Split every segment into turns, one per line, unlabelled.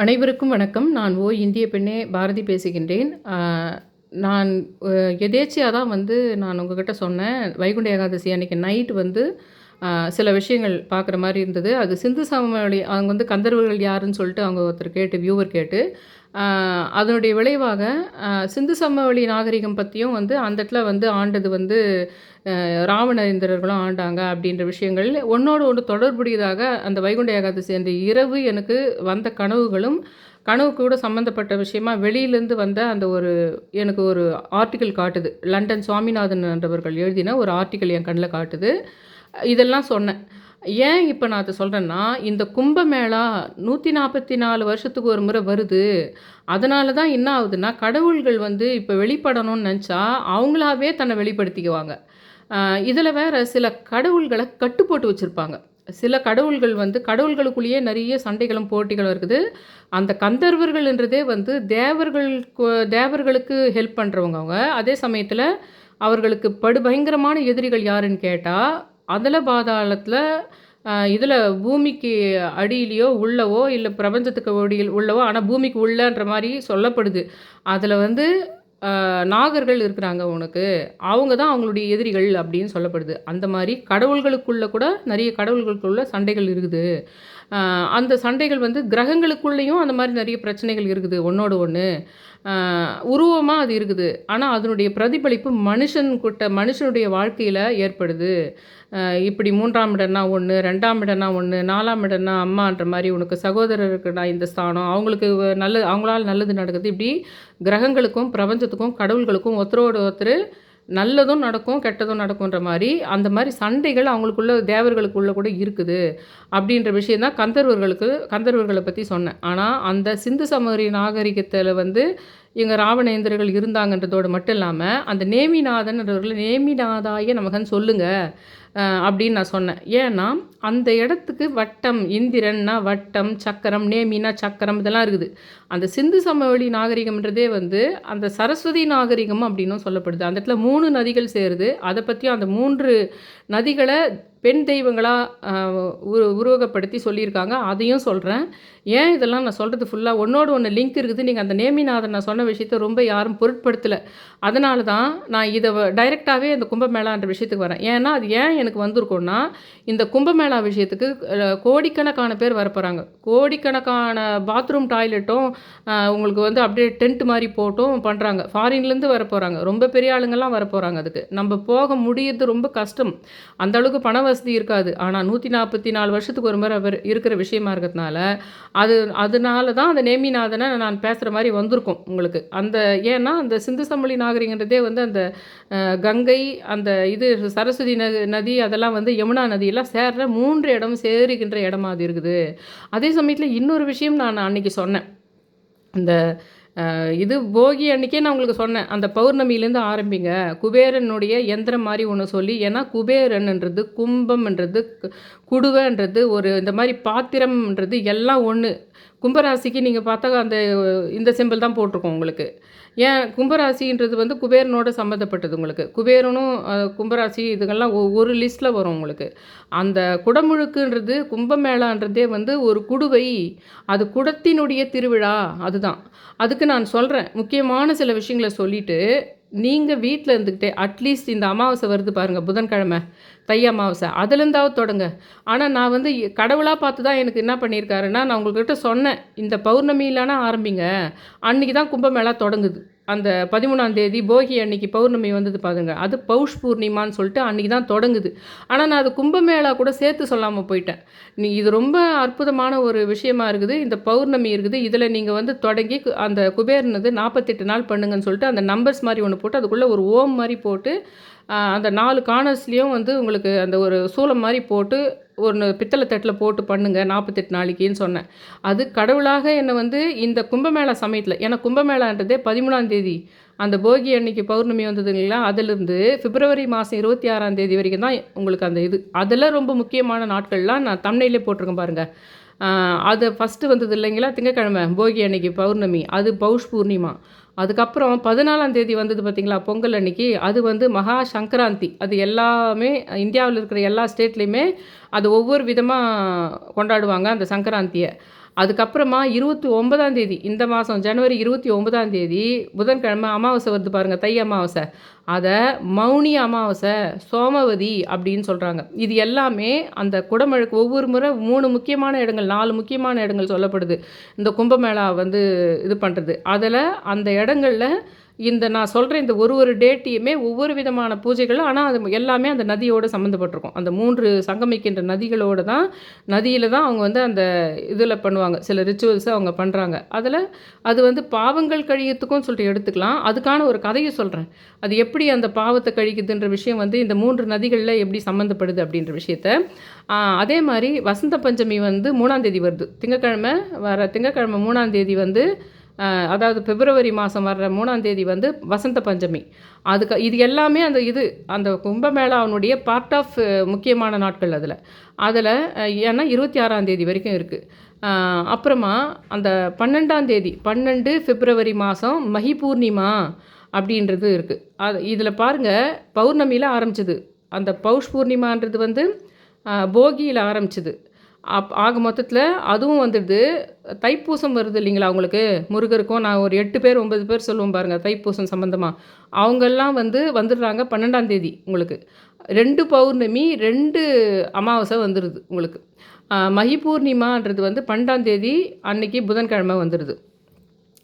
அனைவருக்கும் வணக்கம். நான் இந்திய பெண்ணே பாரதி பேசுகின்றேன். நான் எதேர்ச்சையா தான் நான் உங்ககிட்ட சொன்னேன். வைகுண்ட ஏகாதசி அன்னைக்கு நைட் சில விஷயங்கள் பார்க்குற மாரி இருந்தது. அது சிந்து சமவெளி அவங்க கந்தர்வர்கள் யாருன்னு சொல்லிட்டு அவங்க ஒருத்தர் கேட்டு வியூவர் கேட்டு, அதனுடைய விளைவாக சிந்து சமவெளி நாகரிகம் பத்தியும் அந்த இடத்துல ஆண்டது ராவணேந்திரர்களும் ஆண்டாங்க அப்படின்ற விஷயங்கள் ஒண்ணோடு ஒண்ணு தொடர்புடையதாக அந்த வைகுண்ட ஏகாதசி அந்த இரவு எனக்கு வந்த கனவுகளும், கனவு கூட சம்மந்தப்பட்ட விஷயமா வெளியிலேருந்து வந்த எனக்கு ஒரு ஆர்டிக்கிள் காட்டுது. லண்டன் சுவாமிநாதன் என்றவர்கள் எழுதின ஒரு ஆர்டிக்கிள் என் கண்ல காட்டுது. இதெல்லாம் சொன்னேன். ஏன் இப்ப நான் அத சொல்றேன்னா, இந்த கும்பமேளா 144 வருஷத்துக்கு ஒரு முறை வருது. அதனால தான் என்ன ஆகுதுன்னா, கடவுள்கள் இப்ப வெளிப்படணும்னு நெனச்சா, அவங்களாவே தன்னை வெளிப்படுத்திக்குவாங்க. இதில வேற சில கடவுள்கள கட்டு போட்டு வச்சிருப்பாங்க. சில கடவுள்கள் கடவுள்களுக்குள்ளேயே நெறைய சண்டைகளும், போட்டிகளும் இருக்குது. அந்த கந்தர்வர்கள்ன்றதே தேவர்களுக்கு ஹெல்ப் பண்றவங்க அவங்க. அதே சமயத்தில அவர்களுக்கு படுபயங்கரமான எதிரிகள் யாருன்னு கேட்டா, அதல பாதாளத்தில இதில பூமிக்கு அடியிலயோ, உள்ளவோ இல்ல பிரபஞ்சத்துக்கு அடியில் உள்ளவோ, ஆனா பூமிக்கு உள்ளன்ற மாரி சொல்லப்படுது. அதில நாகர்கள் இருக்கிறாங்க உனக்கு. அவங்க தான் அவங்களுடைய எதிரிகள் அப்படின்னு சொல்லப்படுது. அந்த மாரி கடவுள்களுக்குள்ள கூட நெறைய கடவுள்களுக்குள்ள சண்டைகள் இருக்குது. அந்த சண்டைகள் கிரகங்களுக்குள்ளேயும் அந்த மாரி நெறைய பிரச்சனைகள் இருக்குது ஒண்ணோடு ஒண்ணு. உருவமா அது இருக்குது. ஆனா அதனுடைய பிரதிபலிப்பு மனுஷனுடைய வாழ்க்கையில ஏற்படுது. இப்படி 3ஆம் இடம்னா 1, 2ஆம் இடம்னா 1, 4ஆம் இடம்னா அம்மான்ற மாரி உனக்கு சகோதரருக்குடா இந்த ஸ்தானம். அவங்களுக்கு அவங்களால நல்லது நடக்குது. இப்படி கிரகங்களுக்கும், பிரபஞ்சத்துக்கும், கடவுள்களுக்கும் ஒருத்தரோடு ஒருத்தர் நல்லதும் நடக்கும், கெட்டதும் நடக்குன்ற மாரி, அந்த மாரி சண்டைகள் அவங்களுக்குள்ள தேவர்களுக்குள்ள கூட இருக்குது. அப்படின்ற விஷயம் தான் கந்தர்வர்கள பத்தி சொன்னேன். ஆனா, அந்த சிந்து சமவெளி நாகரிகத்தில இங்க ராவணேந்திரர்கள் இருந்தாங்கன்றதோடு மட்டும் இல்லாம, அந்த நேமிநாதன்றவர்கள நேமிநாதாய நமகன்னு சொல்லுங்க. அப்படின்னு நான் சொன்னேன். ஏன்னா, அந்த இடத்துக்கு வட்டம், இந்திரன்னா வட்டம், சக்கரம், நேமின்னா சக்கரம் இதெல்லாம் இருக்குது. அந்த சிந்து சமவெளி நாகரிகம்ன்றதே அந்த சரஸ்வதி நாகரிகம் அப்படின்னும் சொல்லப்படுது. அந்த இடத்துல 3 நதிகள் சேருது. அத பத்தியும் அந்த 3 நதிகள பெண் தெய்வங்களா உருவகப்படுத்தி சொல்லியிருக்காங்க. அதையும் சொல்றேன். ஏன் இதெல்லாம் நான் சொல்றது ஃபுல்லா ஒண்ணோடு ஒண்ணு லிங்க் இருக்குது. நீங்க அந்த நேமிநாதன் நான் சொன்ன விஷயத்த ரொம்ப யாரும் பொருட்படுத்தல. அதனால தான் நான் இத டைரக்ட்டாவே அந்த கும்பமேளான்ற விஷயத்துக்கு வரேன். ஏன்னா, அது ஏன் எனக்கு வந்திருக்கும்னா, இந்த கும்பமேளா விஷயத்துக்கு கோடிக்கணக்கான பேர் வரப்போறாங்க. கோடிக்கணக்கான பாத்ரூம், டாய்லெட்டும் உங்களுக்கு அப்படியே டென்ட் மாரி போட்டும் பண்றாங்க. ஃபாரின்லேருந்து வரப்போறாங்க. ரொம்ப பெரிய ஆளுங்கலாம் வரப்போறாங்க அதுக்கு. நம்ம போக முடியறது ரொம்ப கஷ்டம். அந்த அளவுக்கு பண வசதி இருக்காது. ஆனா 144 வருஷத்துக்கு ஒரு முறை இருக்கிற விஷயமா இருக்கிறதுனால, அதனால தான் அந்த நேமிநாதன நான் பேசுற மாரி வந்திருக்கும் உங்களுக்கு. ஏன்னா அந்த சிந்து சமவெளி நாகரிகன்றதே அந்த கங்கை, அந்த சரஸ்வதி நதி அதெல்லாம் யமுனா நதியெல்லாம் சேர்ற 3 இடம் சேருகின்ற இடமா அது இருக்குது. அதே சமயத்தில இன்னொரு விஷயம் நான் அன்னைக்கு சொன்னேன். அந்த போகி அன்னைக்கே நான் உங்களுக்கு சொன்னேன். அந்த பௌர்ணமியிலேருந்து ஆரம்பிங்க. குபேரனுடைய எந்திரம் மாரி ஒண்ணு சொல்லி ஏன்னா குபேரன்ன்றது, கும்பம்ன்றது, குடுவைன்றது இந்த மாரி பாத்திரம்ன்றது எல்லாம் ஒண்ணு. கும்பராசிக்கு நீங்க பார்த்தா இந்த சிம்பல் தான் போட்டிருக்கும் உங்களுக்கு. ஏன் கும்பராசின்றது குபேரனோட சம்மந்தப்பட்டது உங்களுக்கு. குபேரனும் கும்பராசி இதுங்கெல்லாம் ஒரு லிஸ்ட்டில் வரும் உங்களுக்கு. அந்த குடமுழுக்குன்றது கும்பமேளான்றதே ஒரு குடுவை. அது குடத்தினுடைய திருவிழா அதுதான். அதுக்கு நான் சொல்றேன். முக்கியமான சில விஷயங்கள சொல்லிட்டு, நீங்க வீட்ல இருந்துக்கிட்டே அட்லீஸ்ட் இந்த அமாவாசை வருது பாருங்க புதன்கிழமை, தை அமாவாசை. அதுலேருந்தாவது தொடங்க. ஆனா நான் கடவுளா பார்த்து தான் எனக்கு என்ன பண்ணியிருக்காருன்னா, நான் உங்கள்கிட்ட சொன்னேன். இந்த பௌர்ணமியிலான ஆரம்பிங்க. அன்னைக்கு தான் கும்பமேளா தொடங்குது. அந்த 13ஆம் தேதி போகி அன்னைக்கு பௌர்ணமி வந்தது பாருங்க. அது பௌஷ் பூர்ணிமான்னு சொல்லிட்டு அன்னைக்கு தான் தொடங்குது. ஆனா நான் அது கும்பமேளா கூட சேர்த்து சொல்லாம போயிட்டேன். இது ரொம்ப அற்புதமான ஒரு விஷயமா இருக்குது. இந்த பௌர்ணமி இருக்குது. இதில நீங்க தொடங்கி அந்த குபேரனது 48 நாள் பண்ணுங்கன்னு சொல்லிட்டு அந்த நம்பர்ஸ் மாரி ஒண்ணு போட்டு அதுக்குள்ள ஒரு ஓம் மாரி போட்டு அந்த 4 கார்னர்ஸ்லேயும் உங்களுக்கு அந்த ஒரு சூலம் மாரி போட்டு ஒண்ணு பித்தள தட்டில போட்டு பண்ணுங்க 48 நாளைக்குன்னு சொன்னேன். அது கடவுளாக என்ன இந்த கும்பமேளா சமயத்தில ஏன்னா கும்பமேளான்றதே 13ஆம் தேதி அந்த போகி அன்னைக்கு பௌர்ணமி வந்ததுங்களா, அதிலிருந்து பிப்ரவரி மாதம் 26ஆம் தேதி வரைக்கும் தான் உங்களுக்கு அந்த அதெல்லாம் ரொம்ப முக்கியமான நாட்கள்லாம் நான் தம்ப்நெயிலே போட்டிருக்கேன் பாருங்க. அது ஃபஸ்ட்டு வந்தது இல்லைங்களா திங்கட்கிழமை போகி அன்னைக்கு பௌர்ணமி. அது பௌஷ் பூர்ணிமா. அதுக்கப்புறம் 14ஆம் தேதி வந்தது பார்த்தீங்களா பொங்கல் அன்னைக்கு, அது மகா சங்கராந்தி. அது எல்லாமே இந்தியாவில இருக்கிற எல்லா ஸ்டேட்லேயுமே அது ஒவ்வொரு விதமா கொண்டாடுவாங்க அந்த சங்கராந்திய. அதுக்கப்புறமா 29ஆம் தேதி இந்த மாதம் ஜனவரி 29ஆம் தேதி புதன்கிழமை அமாவாசை வருது பாருங்கள், தை அமாவாசை. அதை மௌனி அமாவாசை, சோமவதி அப்படின்னு சொல்கிறாங்க. இது எல்லாமே அந்த குடமுழுக்கு ஒவ்வொரு முறை 3 முக்கியமான இடங்கள் 4 முக்கியமான இடங்கள் சொல்லப்படுது இந்த கும்பமேளா வந்து இது பண்ணுறது. அதில் அந்த இடங்களில் இந்த நான் சொல்கிற இந்த ஒரு டேட்டையுமே ஒவ்வொரு விதமான பூஜைகள், ஆனால் அது எல்லாமே அந்த நதியோடு சம்மந்தப்பட்டிருக்கும். அந்த 3 சங்கமிக்கின்ற நதிகளோடு தான் நதியில் தான் அவங்க வந்து அந்த இதில் பண்ணுவாங்க, சில ரிச்சுவல்ஸை அவங்க பண்ணுறாங்க. அதில் அது வந்து பாவங்கள் கழியத்துக்கும் சொல்லிட்டு எடுத்துக்கலாம். அதுக்கான ஒரு கதையை சொல்கிறேன். அது எப்படி அந்த பாவத்தை கழிக்குதுன்ற விஷயம் வந்து இந்த 3 நதிகளில் எப்படி சம்மந்தப்படுது அப்படின்ற விஷயத்த. அதே மாதிரி வசந்த பஞ்சமி வந்து 3ஆம் தேதி வருது, திங்கக்கிழமை. வர திங்கக்கிழமை 3ஆம் தேதி வந்து அதாவது பிப்ரவரி மாதம் வர்ற 3ஆம் தேதி வந்து வசந்த பஞ்சமி. இது எல்லாமே அந்த கும்பமேளாவுடைய பார்ட் ஆஃப் முக்கியமான நாட்கள் அதில் ஏன்னா 26ஆம் தேதி வரைக்கும் இருக்குது. அப்புறமா அந்த 12ஆம் தேதி 12 பிப்ரவரி மாதம் மஹி பூர்ணிமா அப்படின்றது இருக்குது. இதில் பாருங்கள், பௌர்ணமியில் ஆரம்பிச்சிது. அந்த பௌஷ் பூர்ணிமான்றது வந்து போகியில் ஆரம்பிச்சிது. ஆக மொத்தத்தில் அதுவும் வந்துடுது. தைப்பூசம் வருது இல்லைங்களா அவங்களுக்கு, முருகருக்கும். நான் ஒரு 8 பேர் 9 பேர் சொல்லுவோம் பாருங்கள் தைப்பூசம் சம்மந்தமாக. அவங்கெல்லாம் வந்துடுறாங்க 12ஆம் தேதி. உங்களுக்கு 2 பௌர்ணமி 2 அமாவாசை வந்துடுது உங்களுக்கு. மஹி பூர்ணிமான்றது வந்து 12ஆம் தேதி அன்னைக்கு புதன்கிழமை வந்துடுது.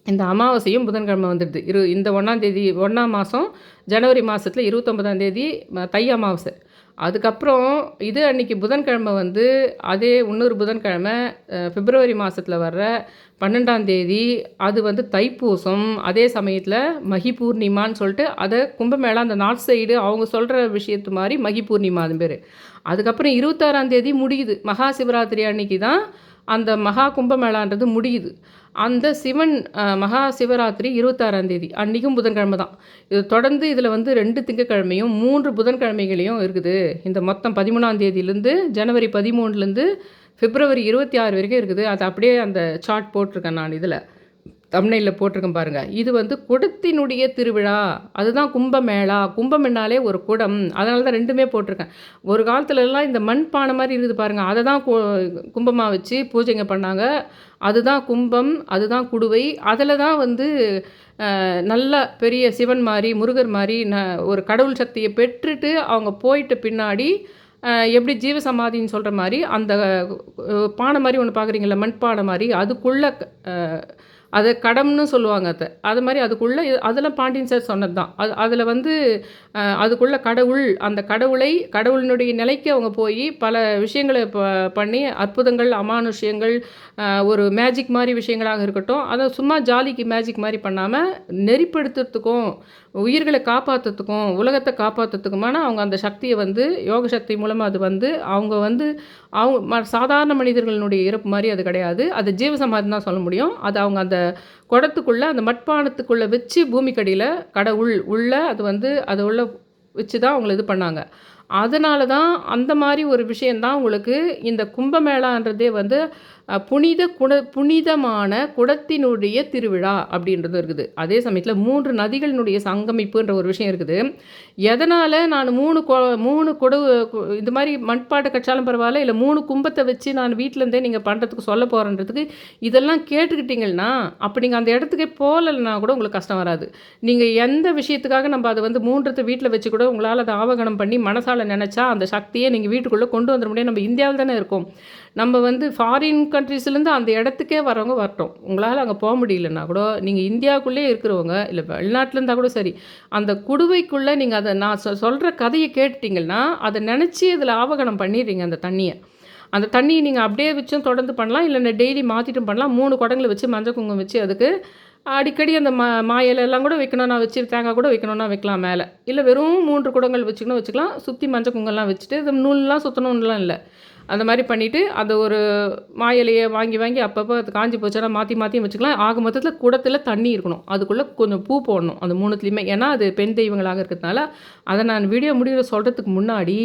இந்த அமாவாசையும் புதன்கிழமை வந்துடுது. இந்த 1ஆம் தேதி 1ஆம் மாதம் ஜனவரி மாதத்தில் 29ஆம் தேதி தை அமாவாசை. அதுக்கப்புறம் இது அன்றைக்கி புதன்கிழமை வந்து அதே இன்னொரு புதன்கிழமை பிப்ரவரி மாதத்தில் வர்ற 12ஆம் தேதி அது வந்து தைப்பூசம். அதே சமயத்தில் மஹி பூர்ணிமான்னு சொல்லிட்டு அதை கும்பமேளா அந்த நார்த் சைடு அவங்க சொல்கிற விஷயத்து மாதிரி மஹி பூர்ணிமா அது பேர். அதுக்கப்புறம் 26ஆம் தேதி முடியுது. மகா சிவராத்திரி அன்னைக்கு தான் அந்த மகா கும்பமேளான்றது முடியுது. அந்த சிவன் மகா சிவராத்திரி 26ஆம் தேதி அன்றைக்கும் புதன்கிழமை தான். இது தொடர்ந்து இதில் வந்து 2 திங்கக்கிழமையும் 3 புதன்கிழமைகளையும் இருக்குது. இந்த மொத்தம் 13ஆம் தேதியிலேருந்து ஜனவரி 13லேருந்து பிப்ரவரி 26 வரைக்கும் இருக்குது. அது அப்படியே அந்த சார்ட் போட்டிருக்கேன் நான் இதில் தம்ப்நெயிலில் போட்டிருக்கேன் பாருங்கள். இது வந்து குடத்தினுடைய திருவிழா, அதுதான் கும்பமேளா. கும்பம்னாலே ஒரு குடம், அதனால தான் 2மே போட்டிருக்கேன். ஒரு காலத்துலலாம் இந்த மண் பானை மாதிரி இருக்குது பாருங்கள், அதை தான் கும்பமாக வச்சு பூஜைங்க பண்ணாங்க. அதுதான் கும்பம், அதுதான் குடுவை. அதில் தான் வந்து நல்ல பெரிய சிவன் மாதிரி முருகர் மாதிரி ஒரு கடவுள் சக்தியை பெற்றுட்டு அவங்க போயிட்ட பின்னாடி எப்படி ஜீவசமாதின்னு சொல்கிற மாதிரி அந்த பானை மாதிரி ஒன்று பார்க்குறீங்களா, மண் பானை மாதிரி, அதுக்குள்ளே அதை கடம்னு சொல்லுவாங்க. அது மாதிரி அதுக்குள்ளே அதெல்லாம் பாண்டியன் சார் சொன்னது தான். அதில் வந்து அதுக்குள்ளே அந்த கடவுளினுடைய நிலைக்கு அவங்க போய் பல விஷயங்களை பண்ணி அற்புதங்கள், அமானுஷ்யங்கள், ஒரு மேஜிக் மாதிரி விஷயங்களாக இருக்கட்டும், அதை சும்மா ஜாலிக்கு மேஜிக் மாதிரி பண்ணாமல் நெறிப்படுத்துறதுக்கும் உயிர்களை காப்பாற்றுறதுக்கும் உலகத்தை காப்பாற்றுறதுக்குமான அவங்க அந்த சக்தியை வந்து யோக சக்தி மூலமாக அது வந்து அவங்க சாதாரண மனிதர்களுடைய இறப்பு மாதிரி அது கிடையாது. அது ஜீவசமாதி தான் சொல்ல முடியும். அது அவங்க அந்த குடத்துக்குள்ளே அந்த மட்பானத்துக்குள்ளே வச்சு பூமிக்கடியில் கடவுள் உள்ள அது வந்து அதை உள்ள வச்சு தான் அவங்கள இது பண்ணாங்க. அதனால தான் அந்த மாதிரி ஒரு விஷயந்தான் உங்களுக்கு இந்த கும்பமேளான்றதே வந்து புனிதமான குடத்தினுடைய திருவிழா அப்படின்றது இருக்குது. அதே சமயத்தில் 3 நதிகளினுடைய சங்கமிப்புன்ற ஒரு விஷயம் இருக்குது. எதனால் நான் 3 குட இது மாதிரி மண்பாட்டை கட்சாலும் பரவாயில்ல, இல்லை 3 கும்பத்தை வச்சு நான் வீட்டிலேருந்தே நீங்கள் பண்ணுறதுக்கு சொல்ல போகிறன்றதுக்கு இதெல்லாம் கேட்டுக்கிட்டிங்கன்னா அப்போ நீங்கள் அந்த இடத்துக்கே போகலைன்னா கூட உங்களுக்கு கஷ்டம் வராது. நீங்கள் எந்த விஷயத்துக்காக நம்ம அதை வந்து 3 வீட்டில் வச்சு கூட உங்களால் அதை ஆவகனம் பண்ணி மனசால் நினச்சா அந்த சக்தியை நீங்கள் வீட்டுக்குள்ளே கொண்டு வந்துட முடியாது. நம்ம இந்தியாவில் தானே இருக்கோம். நம்ம வந்து ஃபாரின் கண்ட்ரீஸ்லேருந்து அந்த இடத்துக்கே வரவங்க வரட்டும். உங்களால் அங்கே போக முடியலன்னா கூட நீங்கள் இந்தியாவுக்குள்ளே இருக்கிறவங்க இல்லை வெளிநாட்டில் இருந்தால் கூட சரி, அந்த குடுவைக்குள்ளே நீங்கள் அதை நான் சொல்கிற கதையை கேட்டுட்டிங்கன்னா அதை நினச்சி அதில் ஆவகனம் பண்ணிடுறீங்க. அந்த தண்ணியை நீங்கள் அப்படியே வச்சும் தொடர்ந்து பண்ணலாம், இல்லைன்னா டெய்லி மாற்றிட்டும் பண்ணலாம். 3 குடங்களை வச்சு மஞ்சள் குங்குமம் வச்சு அதுக்கு அடிக்கடி அந்த மாயிலெல்லாம் கூட வைக்கணும்னா வச்சு தேங்காய் கூட வைக்கணும்னா வைக்கலாம் மேலே. இல்லை வெறும் 3 குடங்கள் வச்சுக்கணும் வச்சுக்கலாம். சுற்றி மஞ்சள் குங்கெல்லாம் வச்சுட்டு இந்த நூல்லாம் சுற்றணும்லாம் இல்லை. அந்த மாதிரி பண்ணிவிட்டு அந்த ஒரு மாயிலையை வாங்கி அப்பப்போ அது காஞ்சி போச்சுன்னா மாற்றியும் வச்சுக்கலாம். ஆக மொத்தத்தில் குடத்தில் தண்ணி இருக்கணும். அதுக்குள்ளே கொஞ்சம் பூ போடணும் அந்த 3த்துலேயுமே. ஏன்னா அது பெண் தெய்வங்களாக இருக்கிறதுனால. அதை நான் வீடியோ முடிவில் சொல்கிறதுக்கு முன்னாடி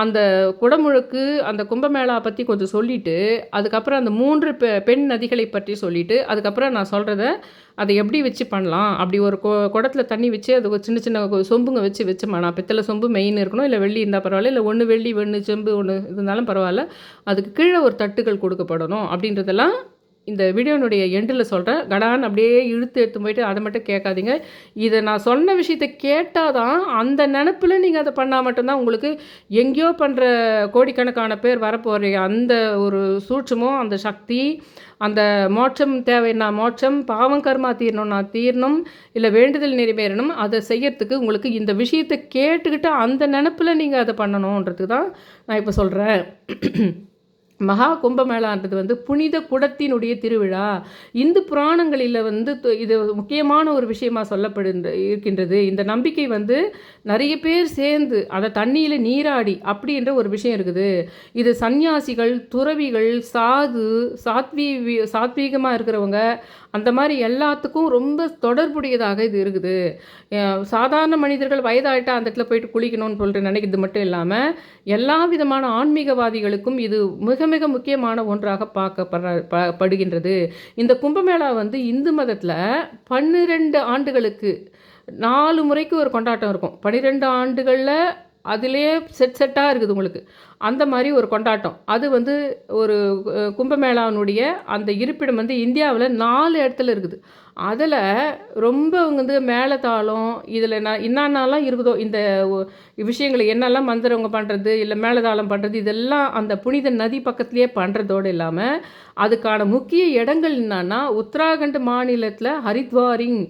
அந்த குடமுழுக்கு, அந்த கும்பமேளா பற்றி கொஞ்சம் சொல்லிவிட்டு, அதுக்கப்புறம் அந்த 3 பெண் நதிகளை பற்றி சொல்லிவிட்டு, அதுக்கப்புறம் நான் சொல்கிறத அதை எப்படி வச்சு பண்ணலாம், அப்படி ஒரு குடத்துல தண்ணி வச்சு அது ஒரு சின்ன சின்ன சொம்புங்க வச்சோம்னா, நான் பித்தளை சொம்பு மெயின் இருக்கணும், இல்லை வெள்ளி இருந்தால் பரவாயில்ல, இல்லை 1 வெள்ளி 1 செம்பு 1 இருந்தாலும் பரவாயில்ல, அதுக்கு கீழே ஒரு தட்டுகள் கொடுக்கப்படணும் அப்படின்றதெல்லாம் இந்த வீடியோனுடைய எண்டில் சொல்கிறேன். கடான்னு அப்படியே இழுத்து எடுத்து போயிட்டு அதை மட்டும் கேட்காதீங்க. இதை நான் சொன்ன விஷயத்தை கேட்டால் தான் அந்த நினப்பில் நீங்கள் அதை பண்ணால் மட்டும்தான் உங்களுக்கு எங்கேயோ பண்ணுற கோடிக்கணக்கான பேர் வரப்போகிற அந்த ஒரு சூட்சமும் அந்த சக்தி, அந்த மோட்சம் தேவைன்னா மோட்சம், பாவம் கர்மா தீரணும்னா தீரணும், இல்லை வேண்டுதல் நிறைவேறணும், அதை செய்யறதுக்கு உங்களுக்கு இந்த விஷயத்தை கேட்டுக்கிட்டு அந்த நினப்பில் நீங்கள் அதை பண்ணணுன்றது தான் நான் இப்போ சொல்கிறேன். மகா கும்பமேளான்றது வந்து புனித குடத்தினுடைய திருவிழா. இந்து புராணங்களில் வந்து இது முக்கியமான ஒரு விஷயமா இருக்கின்றது. இந்த நம்பிக்கை வந்து நிறைய பேர் சேர்ந்து அதை தண்ணியில் நீராடி அப்படின்ற ஒரு விஷயம் இருக்குது. இது சந்நியாசிகள், துறவிகள், சாத்வீகமாக இருக்கிறவங்க, அந்த மாதிரி எல்லாத்துக்கும் ரொம்ப தொடர்புடையதாக இது இருக்குது. சாதாரண மனிதர்கள் வயதாகிட்டா அந்த இடத்துல போயிட்டு குளிக்கணும்னு சொல்லிட்டு நினைக்கிறது மட்டும் இல்லாமல் எல்லா விதமான ஆன்மீகவாதிகளுக்கும் இது மிக மிக முக்கியமான ஒன்றாக பார்க்கப்படுகின்றது. இந்த கும்பமேளா வந்து இந்து மதத்தில் 12 ஆண்டுகளுக்கு 4 முறைக்கு ஒரு கொண்டாட்டம் இருக்கும். 12 ஆண்டுகளில் அதிலே செட்டாக இருக்குது உங்களுக்கு. அந்த மாதிரி ஒரு கொண்டாட்டம். அது வந்து ஒரு கும்பமேளாவினுடைய அந்த இருப்பிடம் வந்து இந்தியாவில் 4 இடத்துல இருக்குது. அதில் ரொம்ப வந்து மேளதாளம், இதில் என்னென்னலாம் இருக்குதோ இந்த விஷயங்களை என்னெல்லாம் மந்திரவங்க பண்ணுறது, இல்லை மேளதாளம் பண்ணுறது, இதெல்லாம் அந்த புனித நதி பக்கத்துலேயே பண்ணுறதோடு இல்லாமல் அதுக்கான முக்கிய இடங்கள் என்னன்னா உத்தராகண்ட் மாநிலத்தில் ஹரித்வாரிங்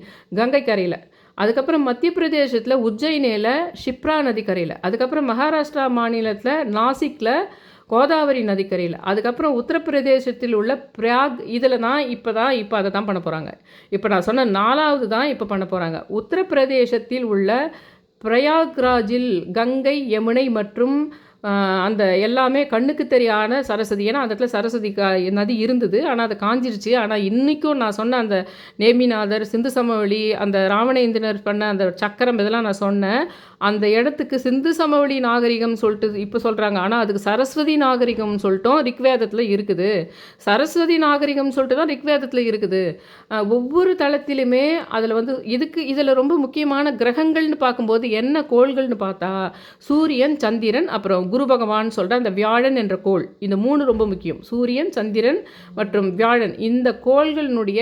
கங்கை கரையில், அதுக்கப்புறம் மத்திய பிரதேசத்தில் உஜ்ஜயினியில் ஷிப்ரா நதிக்கரையில், அதுக்கப்புறம் மகாராஷ்டிரா மாநிலத்தில் நாசிக்கில் கோதாவரி நதிக்கரையில், அதுக்கப்புறம் உத்தரப்பிரதேசத்தில் உள்ள பிராக், இதில் தான் இப்போ அதை தான் பண்ண போகிறாங்க. இப்போ நான் சொன்ன 4வது தான் இப்போ பண்ண போகிறாங்க. உத்தரப்பிரதேசத்தில் உள்ள பிரயாக்ராஜில் கங்கை, யமுனை மற்றும் அந்த எல்லாமே கண்ணுக்கு தெரியான சரஸ்வதி. ஏன்னா அந்த இடத்துல சரஸ்வதி நதி இருந்தது, ஆனால் அது காஞ்சிருச்சு. ஆனால் இன்றைக்கும் நான் சொன்ன அந்த நேமிநாதர், சிந்து சமவெளி, அந்த ராவணேந்திரர் பண்ண அந்த சக்கரம், இதெல்லாம் நான் சொன்னேன். அந்த இடத்துக்கு சிந்து சமவெளி நாகரிகம் சொல்லிட்டு இப்போ சொல்கிறாங்க, ஆனால் அதுக்கு சரஸ்வதி நாகரிகம்னு சொல்லிட்டோம் ரிக்வேதத்தில் இருக்குது. சரஸ்வதி நாகரிகம் சொல்லிட்டு தான் ரிக்வேதத்தில் இருக்குது. ஒவ்வொரு தளத்திலுமே அதில் வந்து இதில் ரொம்ப முக்கியமான கிரகங்கள்னு பார்க்கும்போது என்ன கோள்கள்னு பார்த்தா சூரியன், சந்திரன், அப்புறம் குரு பகவான் சொல்கிற அந்த வியாழன் என்ற கோள், இந்த 3 ரொம்ப முக்கியம். சூரியன், சந்திரன் மற்றும் வியாழன், இந்த கோள்களினுடைய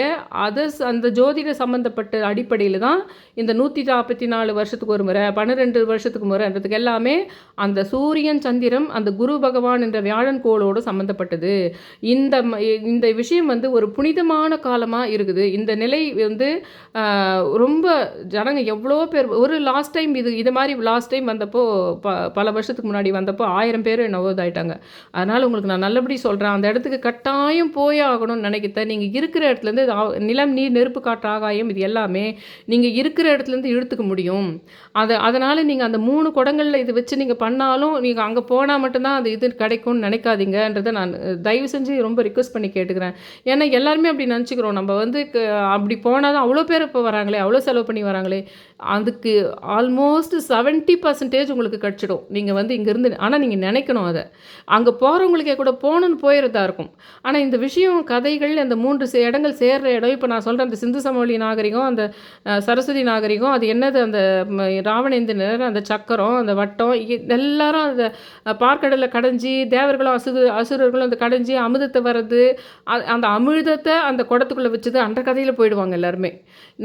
அந்த ஜோதிட சம்பந்தப்பட்ட அடிப்படையில் தான் இந்த 144 வருஷத்துக்கு ஒரு முறை, 12 வருஷத்துக்கு முறைன்றதுக்கு எல்லாமே அந்த சூரியன், சந்திரன், அந்த குரு பகவான் என்ற வியாழன் கோளோடு சம்மந்தப்பட்டது. இந்த விஷயம் வந்து ஒரு புனிதமான காலமாக இருக்குது. இந்த நிலை வந்து ரொம்ப ஜனங்க எவ்வளோ பேர் ஒரு லாஸ்ட் டைம் லாஸ்ட் டைம் வந்தப்போ பல வருஷத்துக்கு முன்னாடி வந்தப்போ 1000 பேர் நவோதாயிட்டாங்க. அதனால் உங்களுக்கு நான் நல்லபடி சொல்கிறேன், அந்த இடத்துக்கு கட்டாயம் போய் ஆகணும்னு நினைக்கிறேன். நீங்கள் இருக்கிற இடத்துலேருந்து நிலம், நீர், நெருப்பு, காற்று, ஆகாயம், இது எல்லாமே நீங்கள் இருக்கிற இடத்துலேருந்து இழுத்துக்க முடியும். அதனால் நீங்கள் அந்த 3 குடங்களில் இது வச்சு நீங்கள் பண்ணாலும் நீங்கள் அங்கே போனால் மட்டும்தான் அது இது கிடைக்கும்னு நினைக்காதீங்கன்றதை நான் தயவு செஞ்சு ரொம்ப ரிக்வெஸ்ட் பண்ணி கேட்டுக்கிறேன். ஏன்னா எல்லாருமே அப்படி நினச்சிக்கிறோம், நம்ம வந்து அப்படி போனால் தான் அவ்வளோ பேர் இப்போ வராங்களே, அவ்வளோ செலவு பண்ணி வராங்களே, அதுக்கு ஆல்மோஸ்ட் 70% உங்களுக்கு கிடச்சிடும். நீங்கள் வந்து இங்கேருந்து, ஆனால் நீங்கள் நினைக்கணும் அதை அங்கே போகிறவங்களுக்கே கூட போகணுன்னு போயிடுறதா இருக்கும். ஆனால் இந்த விஷயம் கதைகள் அந்த 3 இடங்கள் சேர்கிற இடம், இப்போ நான் சொல்கிறேன் அந்த சிந்து சமவெளி நாகரிகம், அந்த சரஸ்வதி நாகரிகம், அது என்னது அந்த ராவணேந்திரர், அந்த சக்கரம், அந்த வட்டம், எல்லாரும் அந்த பார்க்கடலில் கடைஞ்சி தேவர்களும் அசுரர்களும் அந்த கடைஞ்சி அமிர்தத்தை வர்றது, அந்த அமிர்தத்தை அந்த குடத்துக்குள்ளே வச்சது அந்த கதையில் போயிடுவாங்க எல்லாருமே.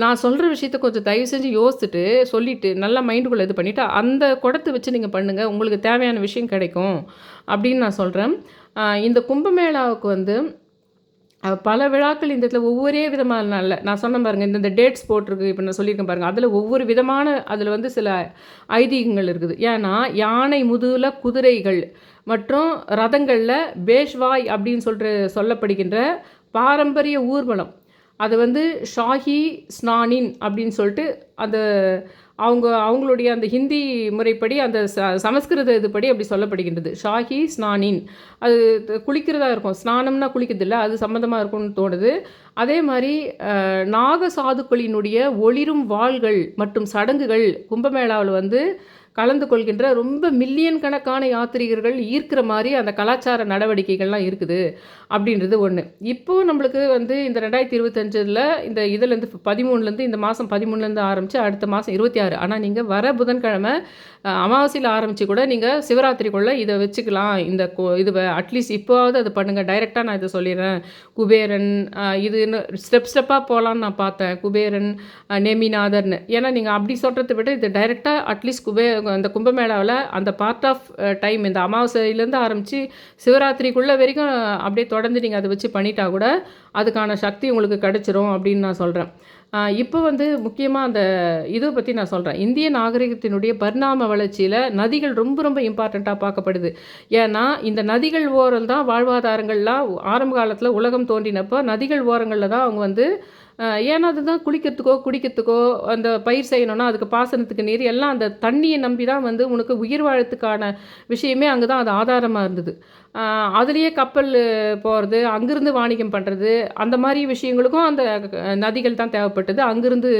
நான் சொல்கிற விஷயத்த கொஞ்சம் தயவு செஞ்சு யோசிச்சுட்டு சொல்லிவிட்டு நல்லா மைண்டுக்குள்ளே இது பண்ணிவிட்டு அந்த குடத்தை வச்சு நீங்கள் பண்ணுங்கள், உங்களுக்கு தேவையான விஷயம் கிடைக்கும் அப்படின்னு நான் சொல்கிறேன். இந்த கும்பமேளாவுக்கு வந்து பல விழாக்கள் இந்த இடத்துல ஒவ்வொரே விதமான நல்ல நான் சொன்ன பாருங்கள், இந்த டேட்ஸ் போட்டிருக்கு, இப்போ நான் சொல்லியிருக்கேன் பாருங்கள், அதில் ஒவ்வொரு விதமான அதில் வந்து சில ஐதீகங்கள் இருக்குது. ஏன்னா யானை முதுகில் குதிரைகள் மற்றும் ரதங்களில் பேஷ்வாய் அப்படின்னு சொல்லப்படுகின்ற பாரம்பரிய ஊர்வலம், அது வந்து ஷாஹி ஸ்நானின் அப்படின்னு சொல்லிட்டு அந்த அவங்களுடைய அந்த ஹிந்தி முறைப்படி அந்த சமஸ்கிருத இதுபடி அப்படி சொல்லப்படுகின்றது. ஷாஹி ஸ்நானின், அது குளிக்கிறதா இருக்கும், ஸ்நானம்னா குளிக்கிறதில்ல, அது சம்மந்தமாக இருக்கும்னு தோணுது. அதே மாதிரி நாக சாதுக்களினுடைய ஒளிரும் வாள்கள் மற்றும் சடங்குகள் கும்பமேளாவில் வந்து கலந்து கொள்கின்ற ரொம்ப மில்லியன் கணக்கான யாத்ரீகர்கள் ஈர்க்கிற மாதிரி அந்த கலாச்சார நடவடிக்கைகள்லாம் இருக்குது அப்படின்றது ஒன்று. இப்போது நம்மளுக்கு வந்து இந்த 2025 இந்த இதுலேருந்து 13லேருந்து இந்த மாதம் 13லேருந்து ஆரம்பித்து அடுத்த மாதம் 26. ஆனால் நீங்கள் வர புதன்கிழமை அமாவாசையில் ஆரம்பித்து கூட நீங்கள் சிவராத்திரிக்குள்ளே இதை வச்சுக்கலாம். இந்த இதுவை அட்லீஸ்ட் இப்போவாவது அது பண்ணுங்கள். டைரெக்டாக நான் இதை சொல்லிடுறேன். குபேரன் இதுன்னு ஸ்டெப்பாக போகலான்னு நான் பார்த்தேன். குபேரன், நேமிநாதர்னு. ஏன்னா நீங்கள் அப்படி சொல்கிறத விட இது டைரெக்டாக அட்லீஸ்ட் அந்த கும்பமேளாவில் அந்த பார்ட் ஆஃப் டைம் இந்த அமாவாசையிலேருந்து ஆரம்பித்து சிவராத்திரிக்குள்ளே வரைக்கும் அப்படியே தொடர்ந்து நீங்கள் அதை வச்சு பண்ணிட்டா கூட அதுக்கான சக்தி உங்களுக்கு கிடச்சிரும் அப்படின்னு நான் சொல்கிறேன். இப்போ வந்து முக்கியமாக அந்த இதை பற்றி நான் சொல்கிறேன். இந்திய நாகரிகத்தினுடைய பரிணாம வளர்ச்சியில் நதிகள் ரொம்ப ரொம்ப இம்பார்ட்டண்ட்டாக பார்க்கப்படுது. ஏன்னா இந்த நதிகள் ஓரம் தான் வாழ்வாதாரங்கள்லாம் ஆரம்ப காலத்தில் உலகம் தோன்றினப்போ நதிகள் ஓரங்களில் தான் அவங்க வந்து ஏன்னா அதுதான் குளிக்கிறதுக்கோ குடிக்கிறதுக்கோ அந்த பயிர் செய்யணும்னா அதுக்கு பாசனத்துக்கு நீர் எல்லாம் அந்த தண்ணியை நம்பி தான் வந்து உனக்கு உயிர் வாழத்துக்கான விஷயமே அங்கே தான் அது ஆதாரமாக இருந்தது. அதுலேயே கப்பல் போகிறது, அங்கேருந்து வாணிகம் பண்ணுறது, அந்த மாதிரி விஷயங்களுக்கும் அந்த நதிகள் தான் தேவைப்பட்டது. அங்கேருந்து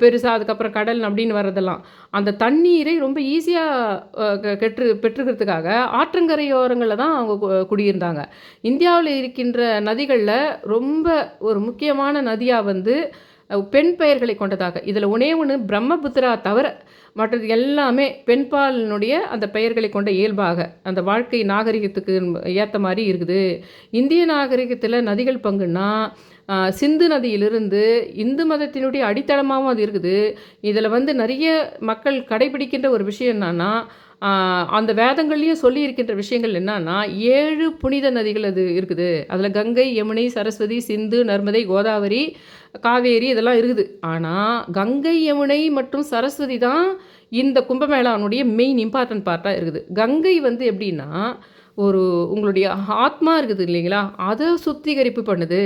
பெருசாக அதுக்கப்புறம் கடல் அப்படின்னு வர்றதெல்லாம் அந்த தண்ணீரை ரொம்ப ஈஸியாக பெற்றுக்கிறதுக்காக ஆற்றங்கரையோரங்களில் தான் அவங்க குடியிருந்தாங்க. இந்தியாவில் இருக்கின்ற நதிகளில் ரொம்ப ஒரு முக்கியமான நதியாக வந்து பெண் பெயர்களை கொண்டதாக, இதில் ஒன்று பிரம்மபுத்திரா தவிர மற்றது எல்லாமே பெண்பாலினுடைய அந்த பெயர்களை கொண்ட இயல்பாக அந்த வாழ்க்கை நாகரிகத்துக்கு ஏற்ற மாதிரி இருக்குது. இந்திய நாகரிகத்தில் நதிகள் பங்குன்னா சிந்து நதியிலிருந்து இந்து மதத்தினுடைய அடித்தளமாகவும் அது இருக்குது. இதில் வந்து நிறைய மக்கள் கடைபிடிக்கின்ற ஒரு விஷயம் என்னன்னா, அந்த வேதங்கள்லேயும் சொல்லி இருக்கின்ற விஷயங்கள் என்னன்னா 7 புனித நதிகள் அது இருக்குது. அதில் கங்கை, யமுனை, சரஸ்வதி, சிந்து, நர்மதை, கோதாவரி, காவேரி இதெல்லாம் இருக்குது. ஆனால் கங்கை, யமுனை மற்றும் சரஸ்வதி தான் இந்த கும்பமேளானுடைய மெயின் இம்பார்ட்டன்ட் பார்ட்டாக இருக்குது. கங்கை வந்து எப்படின்னா ஒரு உங்களுடைய ஆத்மா இருக்குது இல்லைங்களா, அதை சுத்திகரிப்பு பண்ணுது.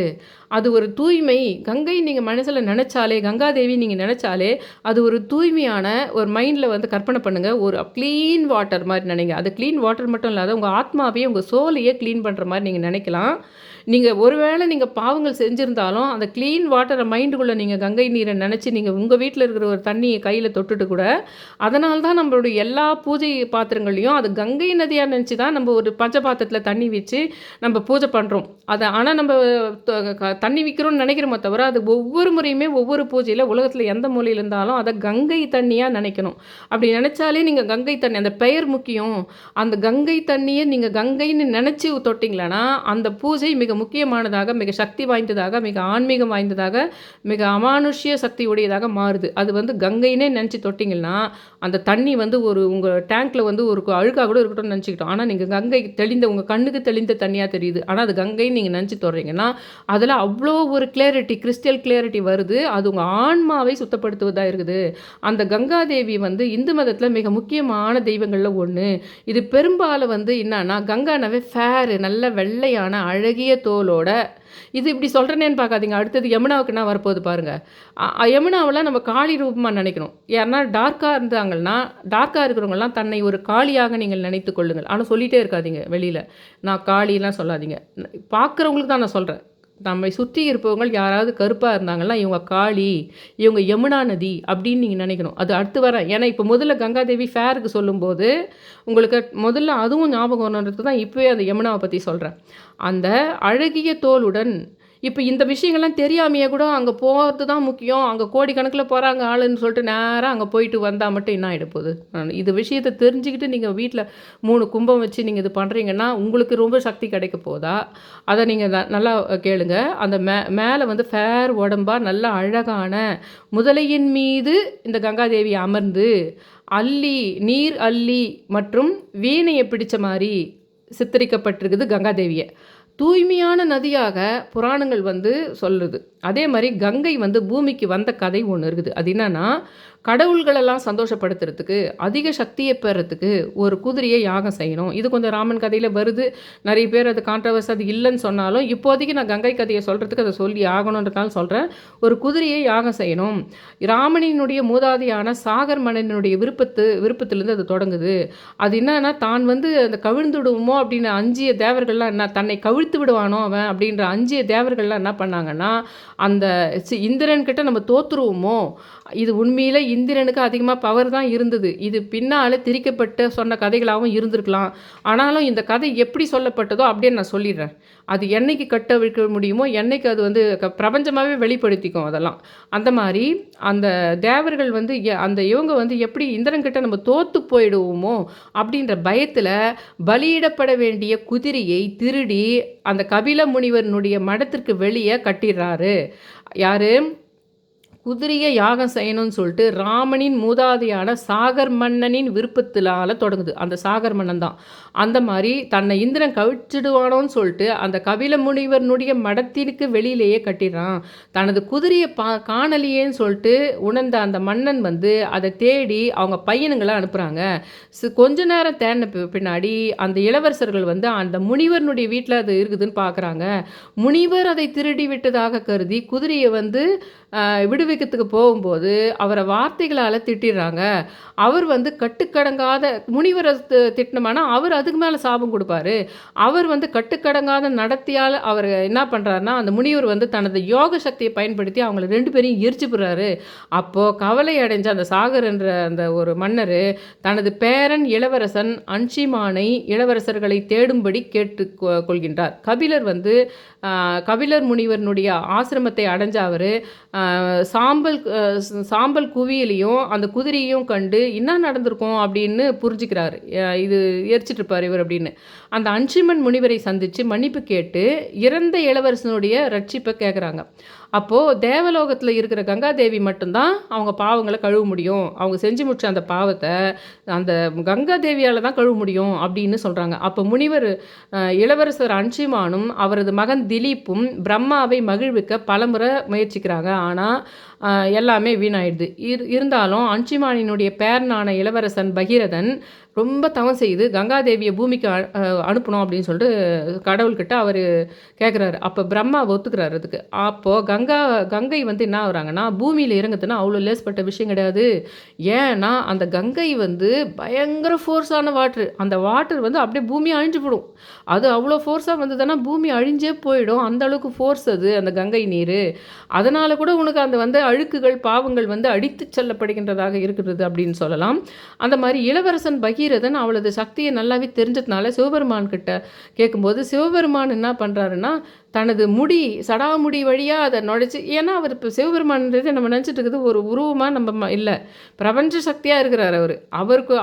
அது ஒரு தூய்மை. கங்கை நீங்கள் மனசில் நினச்சாலே, கங்காதேவி நீங்கள் நினச்சாலே அது ஒரு தூய்மையான ஒரு மைண்டில் வந்து கற்பனை பண்ணுங்கள். ஒரு க்ளீன் வாட்டர் மாதிரி நினைங்க. அது க்ளீன் வாட்டர் மட்டும் இல்லாத உங்கள் ஆத்மாவையே உங்கள் சோலையே க்ளீன் பண்ணுற மாதிரி நீங்கள் நினைக்கலாம். நீங்கள் ஒருவேளை நீங்கள் பாவங்கள் செஞ்சுருந்தாலும் அந்த க்ளீன் வாட்டரை மைண்டுக்குள்ளே நீங்கள் கங்கை நீரை நினச்சி நீங்கள் உங்கள் வீட்டில் இருக்கிற ஒரு தண்ணியை கையில் தொட்டுட்டு கூட, அதனால தான் நம்மளுடைய எல்லா பூஜை பாத்திரங்களையும் அது கங்கை நதியாக நினச்சி தான் நம்ம ஒரு பஞ்சபாத்திரத்தில் தண்ணி வச்சு நம்ம பூஜை பண்ணுறோம். அதை ஆனால் நம்ம தண்ணி விற்கிறோம்னு நினைக்கிறோமே தவிர அது ஒவ்வொரு முறையுமே ஒவ்வொரு பூஜையில் உலகத்தில் எந்த மூலையில் இருந்தாலும் அதை கங்கை தண்ணியாக நினைக்கணும். அப்படி நினச்சாலே நீங்கள் கங்கை தண்ணி, அந்த பெயர் முக்கியம். அந்த கங்கை தண்ணியை நீங்கள் கங்கைன்னு நினச்சி தொட்டிங்களன்னா அந்த பூஜை மிக முக்கியமானதாக, மிக சக்தி வாய்ந்ததாக, மிக ஆன்மீகம் வாய்ந்ததாக, மிக அமானுஷ்ய சக்தி உடையதாக மாறுது. அது வந்து கங்கைன்னே நினச்சி தொட்டிங்கன்னா அந்த தண்ணி வந்து ஒரு உங்கள் டேங்க்கில் வந்து ஒரு அழுக்காக கூட இருக்கட்டும்னு நினச்சிக்கிட்டோம். ஆனால் நீங்கள் கங்கை தெளிந்த உங்கள் கண்ணுக்கு தெளிந்த தண்ணியாக தெரியுது. ஆனால் அது கங்கைன்னு நீங்கள் நினச்சி தொடுறீங்கன்னா அதில் அவ்வளோ ஒரு கிளாரிட்டி, கிறிஸ்டல் கிளாரிட்டி வருது. அது உங்கள் ஆன்மாவை சுத்தப்படுத்துவதாக இருக்குது. அந்த கங்காதேவி வந்து இந்து மதத்தில் மிக முக்கியமான தெய்வங்களில் ஒன்று. இது பெரும்பாலும் வந்து என்னன்னா கங்கானாவே ஃபேரு, நல்ல வெள்ளையான அழகிய தோலோட. இது இப்படி சொல்கிறேனேன்னு பார்க்காதீங்க. அடுத்தது யமுனாவுக்கு என்ன வரப்போகுது பாருங்கள். யமுனாவில் நம்ம காளி ரூபமாக நினைக்கணும். யாருன்னா டார்க்காக இருந்தாங்கன்னா, டார்க்காக இருக்கிறவங்கலாம் தன்னை ஒரு காளியாக நீங்கள் நினைத்து கொள்ளுங்கள். ஆனால் சொல்லிகிட்டே இருக்காதீங்க வெளியில், நான் காளிலாம் சொல்லாதீங்க. பார்க்குறவங்களுக்கு தான் நான் சொல்கிறேன். நம்மை சுற்றி இருப்பவங்க யாராவது கருப்பாக இருந்தாங்கன்னா இவங்க காளி, இவங்க யமுனா நதி அப்படின்னு நீங்கள் நினைக்கணும். அது அடுத்து வர. ஏன்னா இப்போ முதல்ல கங்காதேவி ஃபேருக்கு சொல்லும்போது உங்களுக்கு முதல்ல அதுவும் ஞாபகம் வரணுன்றது தான் இப்போவே அந்த யமுனாவை பற்றி சொல்கிறேன். அந்த அழகிய தோலுடன் இப்போ இந்த விஷயங்கள்லாம் தெரியாமையே கூட அங்கே போகிறது தான் முக்கியம், அங்கே கோடிக்கணக்கில் போகிறாங்க ஆளுன்னு சொல்லிட்டு நேராக அங்கே போயிட்டு வந்தால் மட்டும் என்ன ஆகிடப்போகுது? இது விஷயத்தை தெரிஞ்சுக்கிட்டு நீங்கள் வீட்டில் 3 கும்பம் வச்சு நீங்கள் இது பண்ணுறீங்கன்னா உங்களுக்கு ரொம்ப சக்தி கிடைக்க போதா? அதை நீங்கள் நல்லா கேளுங்க. அந்த மேலே வந்து ஃபேர் உடம்பாக நல்ல அழகான முதலையின் மீது இந்த கங்காதேவி அமர்ந்து நீர் அள்ளி மற்றும் வீணையை பிடிச்ச மாதிரி சித்தரிக்கப்பட்டிருக்குது கங்காதேவியை. தூய்மையான நதியாக புராணங்கள் வந்து சொல்லுது. அதே மாதிரி கங்கை வந்து பூமிக்கு வந்த கதை ஒன்று இருக்குது. அது என்னன்னா கடவுள்களெல்லாம் சந்தோஷப்படுத்துறதுக்கு, அதிக சக்தியை பெறத்துக்கு ஒரு குதிரையை யாகம் செய்யணும். இது கொஞ்சம் ராமன் கதையில் வருது. நிறைய பேர் அது கான்ட்ரவர்ஸ் அது இல்லைன்னு சொன்னாலும் இப்போதைக்கு நான் கங்கை கதையை சொல்கிறதுக்கு அதை சொல்லி ஆகணுன்றதால சொல்கிறேன். ஒரு குதிரையை யாகம் செய்யணும். ராமனினுடைய மூதாதையான சாகர் மன்னனுடைய விருப்பத்திலேருந்து அது தொடங்குது. அது என்னன்னா தான் வந்து அந்த கவிழ்ந்துடுவோமோ அப்படின்னு அஞ்சிய தேவர்கள்லாம் என்ன தன்னை கவிழ்த்து விடுவானோ அவன் அப்படின்ற அஞ்சிய தேவர்கள்லாம் என்ன பண்ணாங்கன்னா அந்த இந்திரன்கிட்ட நம்ம தோற்றுருவோமோ இது உண்மையில இந்திரனுக்கு அதிகமா பவர் தான் இருந்தது. இது பின்னால திரிக்கப்பட்ட சொன்ன கதைகளாவும் இருந்திருக்கலாம். ஆனாலும் இந்த கதை எப்படி சொல்லப்பட்டதோ அப்படியே நான் சொல்லிடுறேன். அது என்னைக்கு கட்டவிழ்க்க முடியுமோ, என்னைக்கு அது வந்து பிரபஞ்சமாவே வெளிப்படுத்திக்கும் அதெல்லாம். அந்த மாரி அந்த தேவர்கள் வந்து அந்த இவங்க வந்து எப்படி இந்திரன்கிட்ட நம்ம தோத்து போயிடுவோமோ அப்படின்ற பயத்துல பலியிடப்பட வேண்டிய குதிரையை திருடி அந்த கபில முனிவரினுடைய மடத்திற்கு வெளிய கட்டிடுறாரு. யாரு? குதிரையை யாகம் செய்யணும்னு சொல்லிட்டு ராமனின் மூதாதையான சாகர் மன்னனின் விருப்பத்தினால தொடங்குது. அந்த சாகர் மன்னன் தான் அந்த மாதிரி தன்னை இந்திரன் கவிச்சிடுவானோன்னு சொல்லிட்டு அந்த கபில முனிவர்னுடைய மடத்திற்கு வெளியிலேயே கட்டிடுறான். தனது குதிரையை காணலையேன்னு சொல்லிட்டு உணர்ந்த அந்த மன்னன் வந்து அதை தேடி அவங்க பையனுங்களை அனுப்புகிறாங்க. கொஞ்ச நேரம் தேடின பின்னாடி அந்த இளவரசர்கள் வந்து அந்த முனிவர்னுடைய வீட்டில் அது இருக்குதுன்னு பார்க்குறாங்க. முனிவர் அதை திருடி விட்டதாக கருதி குதிரையை வந்து விடுவிக்கிறதுக்கு போகும்போது அவரை வார்த்தைகளால் திட்டிடுறாங்க. அவர் வந்து கட்டுக்கடங்காத முனிவரை திட்டினோம்னா அவர் அதுக்கு மேலே சாபம் கொடுப்பாரு. அவர் வந்து கட்டுக்கடங்காத நடத்தியால் அவர் என்ன பண்ணுறாருன்னா அந்த முனிவர் வந்து தனது யோக சக்தியை பயன்படுத்தி அவங்கள 2 பேரையும் எரிச்சு போடுறாரு. அப்போது கவலை அடைஞ்ச அந்த சாகர் என்ற அந்த ஒரு மன்னர் தனது பேரன் இளவரசன் அன்சிமானை இளவரசர்களை தேடும்படி கேட்டு கொள்கின்றார். கபிலர் வந்து கபிலர் முனிவனுடைய ஆசிரமத்தை அடைஞ்ச அவர் சாம்பல் குவியலையும் அந்த குதிரையும் கண்டு என்ன நடந்திருக்கும் அப்படின்னு புரிஞ்சுக்கிறாரு. இது எரிச்சிட்டு இருப்பார் இவர் அப்படின்னு. அந்த அன்சிமன் முனிவரை சந்தித்து மன்னிப்பு கேட்டு இறந்த இளவரசனுடைய ரட்சிப்பை கேட்குறாங்க. அப்போது தேவலோகத்தில் இருக்கிற கங்காதேவி மட்டும்தான் அவங்க பாவங்களை கழுவ முடியும். அவங்க செஞ்சு முடிச்ச அந்த பாவத்தை அந்த கங்காதேவியால் தான் கழுவ முடியும் அப்படின்னு சொல்கிறாங்க. அப்போ முனிவர் இளவரசர் அன்சிமானும் அவரது மகன் திலீப்பும் பிரம்மாவை மகிழ்விக்க பலமுறை முயற்சிக்கிறாங்க. ஆனால் எல்லாமே வீணாயிடுது. இருந்தாலும் அன்சிமானினுடைய பேரனான இளவரசன் பகீரதன் ரொம்ப தவம் செய்து கங்காதேவியை பூமிக்கு அனுப்பணும் அப்படின்னு சொல்லிட்டு கடவுள்கிட்ட அவர் கேட்குறாரு. அப்போ பிரம்மா ஒத்துக்கிறாரு அதுக்கு. அப்போது கங்கை வந்து என்ன ஆகுறாங்கன்னா பூமியில் இறங்குதுன்னா அவ்வளோ லேஸ்பட்ட விஷயம் கிடையாது. ஏன்னா அந்த கங்கை வந்து பயங்கர ஃபோர்ஸான வாட்ரு. அந்த வாட்டர் வந்து அப்படியே பூமியை அழிஞ்சு போடும். அது அவ்வளோ ஃபோர்ஸாக வந்ததுன்னா பூமி அழிஞ்சே போயிடும். அந்த அளவுக்கு ஃபோர்ஸ் அது அந்த கங்கை நீர். அதனால் கூட உனக்கு அந்த வந்து அழுக்குகள் பாவங்கள் வந்து அடித்து செல்லப்படுகின்றதாக இருக்கிறது அப்படின்னு சொல்லலாம். அந்த மாதிரி இளவரசன் பகீரதன் அவளது சக்தியை நல்லாவே தெரிஞ்சதுனால சிவபெருமான் கிட்ட கேட்கும்போது சிவபெருமான் என்ன பண்ணுறாருன்னா தனது சடாமுடி வழியாக அதை நுழைச்சி, ஏன்னா அவர் இப்போ சிவபெருமான்ன்றது நம்ம நினச்சிட்டு இருக்குது ஒரு உருவமாக நம்ம இல்லை, பிரபஞ்ச சக்தியாக இருக்கிறார்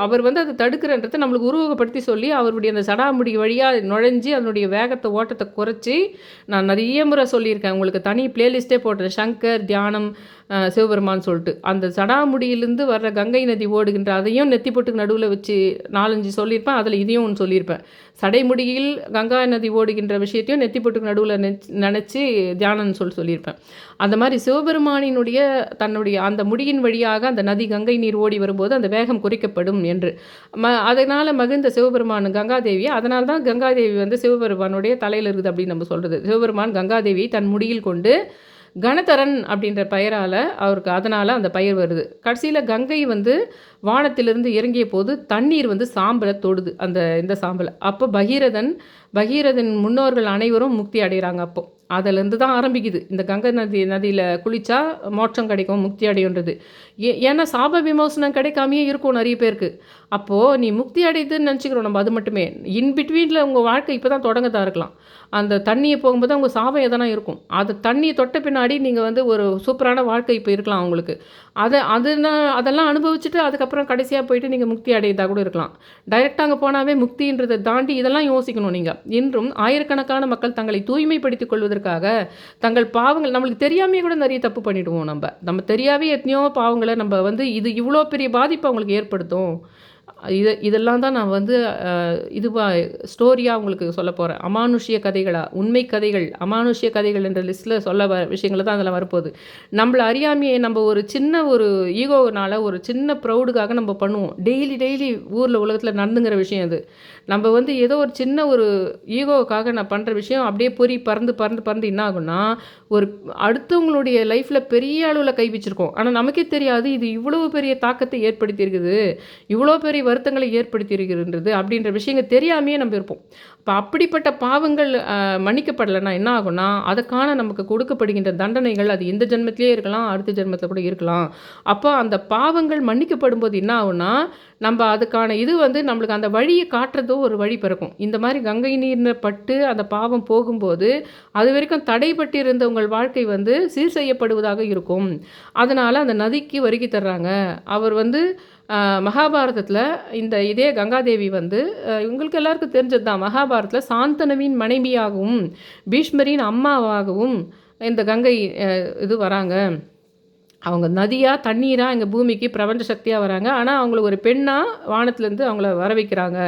அவர் வந்து அதை தடுக்கிறன்றதை நம்மளுக்கு உருவகப்படுத்தி சொல்லி அவருடைய அந்த சடாமுடி வழியாக நுழைஞ்சி அதனுடைய வேகத்தை ஓட்டத்தை குறைச்சி நான் நிறைய முறை சொல்லியிருக்கேன். உங்களுக்கு தனி பிளேலிஸ்ட்டே போட்டேன், சங்கர் தியானம் சிவபெருமான் சொல்லிட்டு. அந்த சடாமுடியிலிருந்து வர்ற கங்கை நதி ஓடுகின்ற அதையும் நெத்தி பொட்டுக்கு நடுவில் வச்சு 4-5 சொல்லியிருப்பேன். அதில் இதையும் ஒன்று சொல்லியிருப்பேன். சடைமுடியில் கங்கா நதி ஓடுகின்ற விஷயத்தையும் நெத்தி பொட்டுக்கு நடுவில் நினச்சி தியானம்னு சொல்லியிருப்பேன். அந்த மாதிரி சிவபெருமானினுடைய தன்னுடைய அந்த முடியின் வழியாக அந்த நதி கங்கை நீர் ஓடி வரும்போது அந்த வேகம் குறைக்கப்படும் என்று அதனால் மகிழ்ந்த சிவபெருமான் கங்காதேவியை, அதனால தான் கங்காதேவி வந்து சிவபெருமானுடைய தலையில் இருக்குது அப்படின்னு நம்ம சொல்கிறது. சிவபெருமான் கங்காதேவியை தன் முடியில் கொண்டு கணதரன் அப்படின்ற பெயரால் அவருக்கு அதனால் அந்த பெயர் வருது. கடைசியில் கங்கை வந்து வானத்திலிருந்து இறங்கிய போது தண்ணீர் வந்து சாம்பலை தொடுது, இந்த சாம்பலை. அப்போ பகீரதன் முன்னோர்கள் அனைவரும் முக்தி அடைகிறாங்க. அப்போ அதிலேருந்து தான் ஆரம்பிக்குது இந்த கங்கை நதியில் குளித்தா மோட்சம் கிடைக்கும், முக்தி அடையுன்றது. ஏன்னா சாப விமோசனம் கிடைக்காமையே இருக்கும் நிறைய பேருக்கு. அப்போது நீ முக்தி அடையுதுன்னு நினச்சிக்கிறோம் நம்ம, அது மட்டுமே. இன்பிட்வீனில் உங்கள் வாழ்க்கை இப்போ தான் தொடங்கதான் இருக்கலாம். அந்த தண்ணியை போகும்போது அவங்க சாபம் எதனா இருக்கும். அது தண்ணியை தொட்ட பின்னாடி நீங்கள் வந்து ஒரு சூப்பரான வாழ்க்கை இப்போ இருக்கலாம் உங்களுக்கு. அதெல்லாம் அனுபவிச்சுட்டு அதுக்கப்புறம் கடைசியாக போயிட்டு நீங்கள் முக்தி அடையதாக கூட இருக்கலாம். டைரெக்டாக அங்கே போனாவே முக்தின்றதை தாண்டி இதெல்லாம் யோசிக்கணும் நீங்கள். இன்றும் ஆயிரக்கணக்கான மக்கள் தங்களை தூய்மைப்படுத்திக் கொள்வதற்காக தங்கள் பாவங்கள், நம்மளுக்கு தெரியாமையே கூட நிறைய தப்பு பண்ணிவிடுவோம். நம்ம தெரியாவே எத்தனையோ பாவங்களை நம்ம வந்து இது இவ்வளோ பெரிய பாதிப்பை அவங்களுக்கு ஏற்படுத்தும். இதெல்லாம் தான் நான் வந்து ஸ்டோரியாக உங்களுக்கு சொல்ல போகிறேன். அமானுஷ்ய கதைகளா உண்மை கதைகள், அமானுஷ்ய கதைகள் என்ற லிஸ்ட்டில் சொல்ல விஷயங்கள் தான் அதில் வரப்போகுது. நம்மளை அறியாமையே நம்ம ஒரு சின்ன ஒரு ஈகோனால் ஒரு சின்ன ப்ரௌடுக்காக நம்ம பண்ணுவோம். டெய்லி ஊரில் உலகத்தில் நடந்துங்கிற விஷயம் அது. நம்ம வந்து ஏதோ ஒரு சின்ன ஒரு ஈகோவுக்காக நான் பண்ணுற விஷயம் அப்படியே பறந்து என்ன ஆகும்னா ஒரு அடுத்தவங்களுடைய லைஃப்பில் பெரிய அளவில் கை வச்சிருக்கோம். ஆனால் நமக்கே தெரியாது இது இவ்வளவு பெரிய தாக்கத்தை ஏற்படுத்தியிருக்குது, இவ்வளோ பெரிய வருத்தங்களை ஏற்படுத்தியிருக்கிறது அப்படின்ற விஷயங்கள் தெரியாமையே நம்ம இருப்போம். இப்ப அப்படிப்பட்ட பாவங்கள் மன்னிக்கப்படலைன்னா என்ன ஆகும்னா, அதுக்கான நமக்கு கொடுக்கப்படுகின்ற தண்டனைகள் அது இந்த ஜென்மத்திலேயே இருக்கலாம், அடுத்த ஜென்மத்தில கூட இருக்கலாம். அப்போ அந்த பாவங்கள் மன்னிக்கப்படும்போது என்ன ஆகும்னா, நம்ப அதுக்கான இது வந்து நம்மளுக்கு அந்த வழிய காட்டுறதோ ஒரு வழி பிறக்கும். இந்த மாரி கங்கை நீர்ல பட்டு அந்த பாவம் போகும்போது, அதுவரைக்கும் தடைப்பட்டிருந்த உங்கள் வாழ்க்கை வந்து சீர் செய்யப்படுவதாக இருக்கும். அதனால அந்த நதிக்கு வருகை தர்றாங்க. அவர் வந்து மகாபாரதத்தில இதே கங்காதேவி வந்து உங்களுக்கு எல்லாருக்கும் தெரிஞ்சது தான். மகாபாரதத்தில சாந்தனுவின் மனைவியாகவும், பீஷ்மரின் அம்மாவாகவும் இந்த கங்கை வராங்க. அவங்க நதியா, தண்ணீரா எங்க பூமிக்கு பிரபஞ்ச சக்தியா வராங்க. ஆனா, அவங்கள ஒரு பெண்ணா வானத்திலேருந்து அவங்கள வர வைக்கிறாங்க.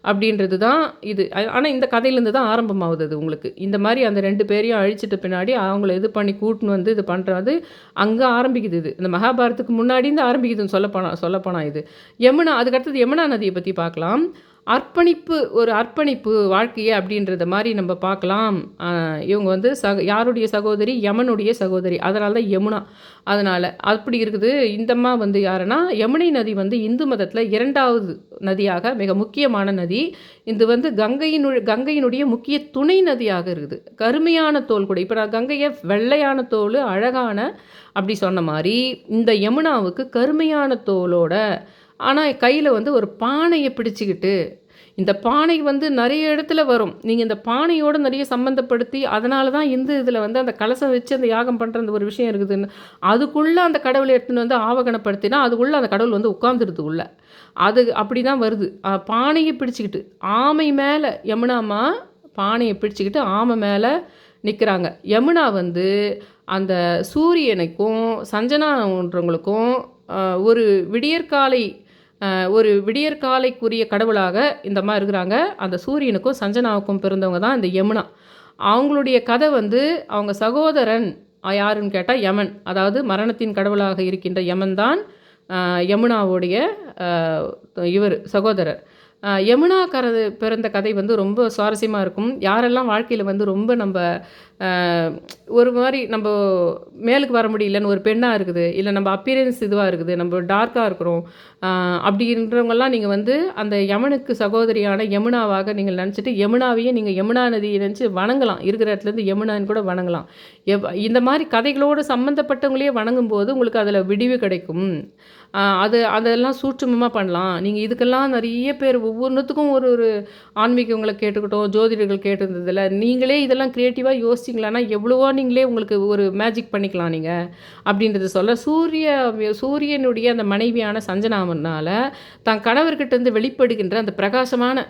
அப்படின்றது தான் இது. ஆனா, இந்த கதையிலேருந்து தான் ஆரம்பமாகுது அது உங்களுக்கு. இந்த மாரி அந்த 2 பேரையும் அழிச்சிட்ட பின்னாடி அவங்கள இது பண்ணி கூட்டின்னு வந்து இது பண்றது, அங்க ஆரம்பிக்குது இது. இந்த மகாபாரதத்துக்கு முன்னாடி இருந்து ஆரம்பிக்குதுன்னு சொல்லப்போனா இது. யமுனா அதுக்கடுத்தது யமுனா நதிய பத்தி பார்க்கலாம். ஒரு அர்ப்பணிப்பு வாழ்க்கைய அப்படின்றத மாரி நம்ம பார்க்கலாம். இவங்க வந்து யாருடைய சகோதரி? யமனுடைய சகோதரி. அதனால தான் யமுனா. அதனால அப்படி இருக்குது. இந்த அம்மா வந்து யாருன்னா, யமுனை நதி வந்து இந்து மதத்தில 2வது நதியாக மிக முக்கியமான நதி. இது வந்து கங்கையினுடைய முக்கிய துணை நதியாக இருக்குது. கருமையான தோல் கூட. இப்ப நான் கங்கைய வெள்ளையான தோலு, அழகான அப்படி சொன்ன மாரி, இந்த யமுனாவுக்கு கருமையான தோலோட, ஆனா கையில வந்து ஒரு பானைய பிடிச்சுக்கிட்டு, இந்த பானை வந்து நெறைய இடத்துல வரும். நீங்க இந்த பானையோட நெறைய சம்மந்தப்படுத்தி, அதனால தான் இதில வந்து அந்த கலசம் வச்சு அந்த யாகம் பண்ற அந்த ஒரு விஷயம் இருக்குதுன்னு. அதுக்குள்ள அந்த கடவுள எடுத்துன்னு வந்து ஆவகனப்படுத்தினா, அதுக்குள்ள அந்த கடவுள் வந்து உட்கார்ந்துருது உள்ள. அது அப்படி தான் வருது. பானைய பிடிச்சுக்கிட்டு, ஆமை மேல யமுனாம்மா பானைய பிடிச்சுக்கிட்டு ஆமை மேல நிக்கிறாங்க. யமுனா வந்து அந்த சூரியனுக்கும், சஞ்சனான்றவங்களுக்கும் ஒரு விடியற்காலை விடியற்காலைக்குரிய கடவுளாக இந்த அம்மா இருக்கிறாங்க. அந்த சூரியனுக்கும் சஞ்சனாவுக்கும் பிறந்தவங்க தான் இந்த யமுனா. அவங்களுடைய கதை வந்து அவங்க சகோதரன் யாருன்னு கேட்டா யமன். அதாவது மரணத்தின் கடவுளாக இருக்கின்ற யமன் தான் யமுனாவுடைய சகோதரர். யமுனா பிறந்த கதை வந்து ரொம்ப சுவாரஸ்யமா இருக்கும். யாரெல்லாம் வாழ்க்கையில வந்து ரொம்ப நம்ப ஒரு மாரி நம்ப மேலுக்கு வர முடியலன்னு ஒரு பெண்ணா இருக்குது, இல்ல நம்ம அப்பியரன்ஸ் இதுவா இருக்குது, நம்ம டார்க்கா இருக்கிறோம், அப்படின்றவங்கலாம் நீங்க வந்து அந்த யமனுக்கு சகோதரியான யமுனாவாக நீங்கள் நெனச்சுட்டு, யமுனாவையே நீங்க யமுனா நதிய நெனச்சு வணங்கலாம். இருக்கிற இடத்துலேருந்து யமுனான்னு கூட வணங்கலாம். இந்த மாரி கதைகளோடு சம்மந்தப்பட்டவங்களையே வணங்கும்போது உங்களுக்கு அதில விடிவு கிடைக்கும். அதெல்லாம் சூட்சுமமா பண்ணலாம். நீங்க இதுக்கெல்லாம் நெறைய பேர் ஒவ்வொன்னுத்துக்கும் ஒரு ஒரு ஆன்மீகங்கள கேட்டுக்கிட்டோம், ஜோதிடர்கள் கேட்டிருந்ததில, நீங்களே இதெல்லாம் கிரியேட்டிவா யோசிச்சிங்களான்னா, எவ்வளவோ நீங்களே உங்களுக்கு ஒரு மேஜிக் பண்ணிக்கலாம் நீங்க. அப்படின்றத சொல்ல சூரியனுடைய அந்த மனைவியான சஞ்சனாமனால தன் கணவர்கிட்டேருந்து வெளிப்படுகின்ற அந்த பிரகாசமான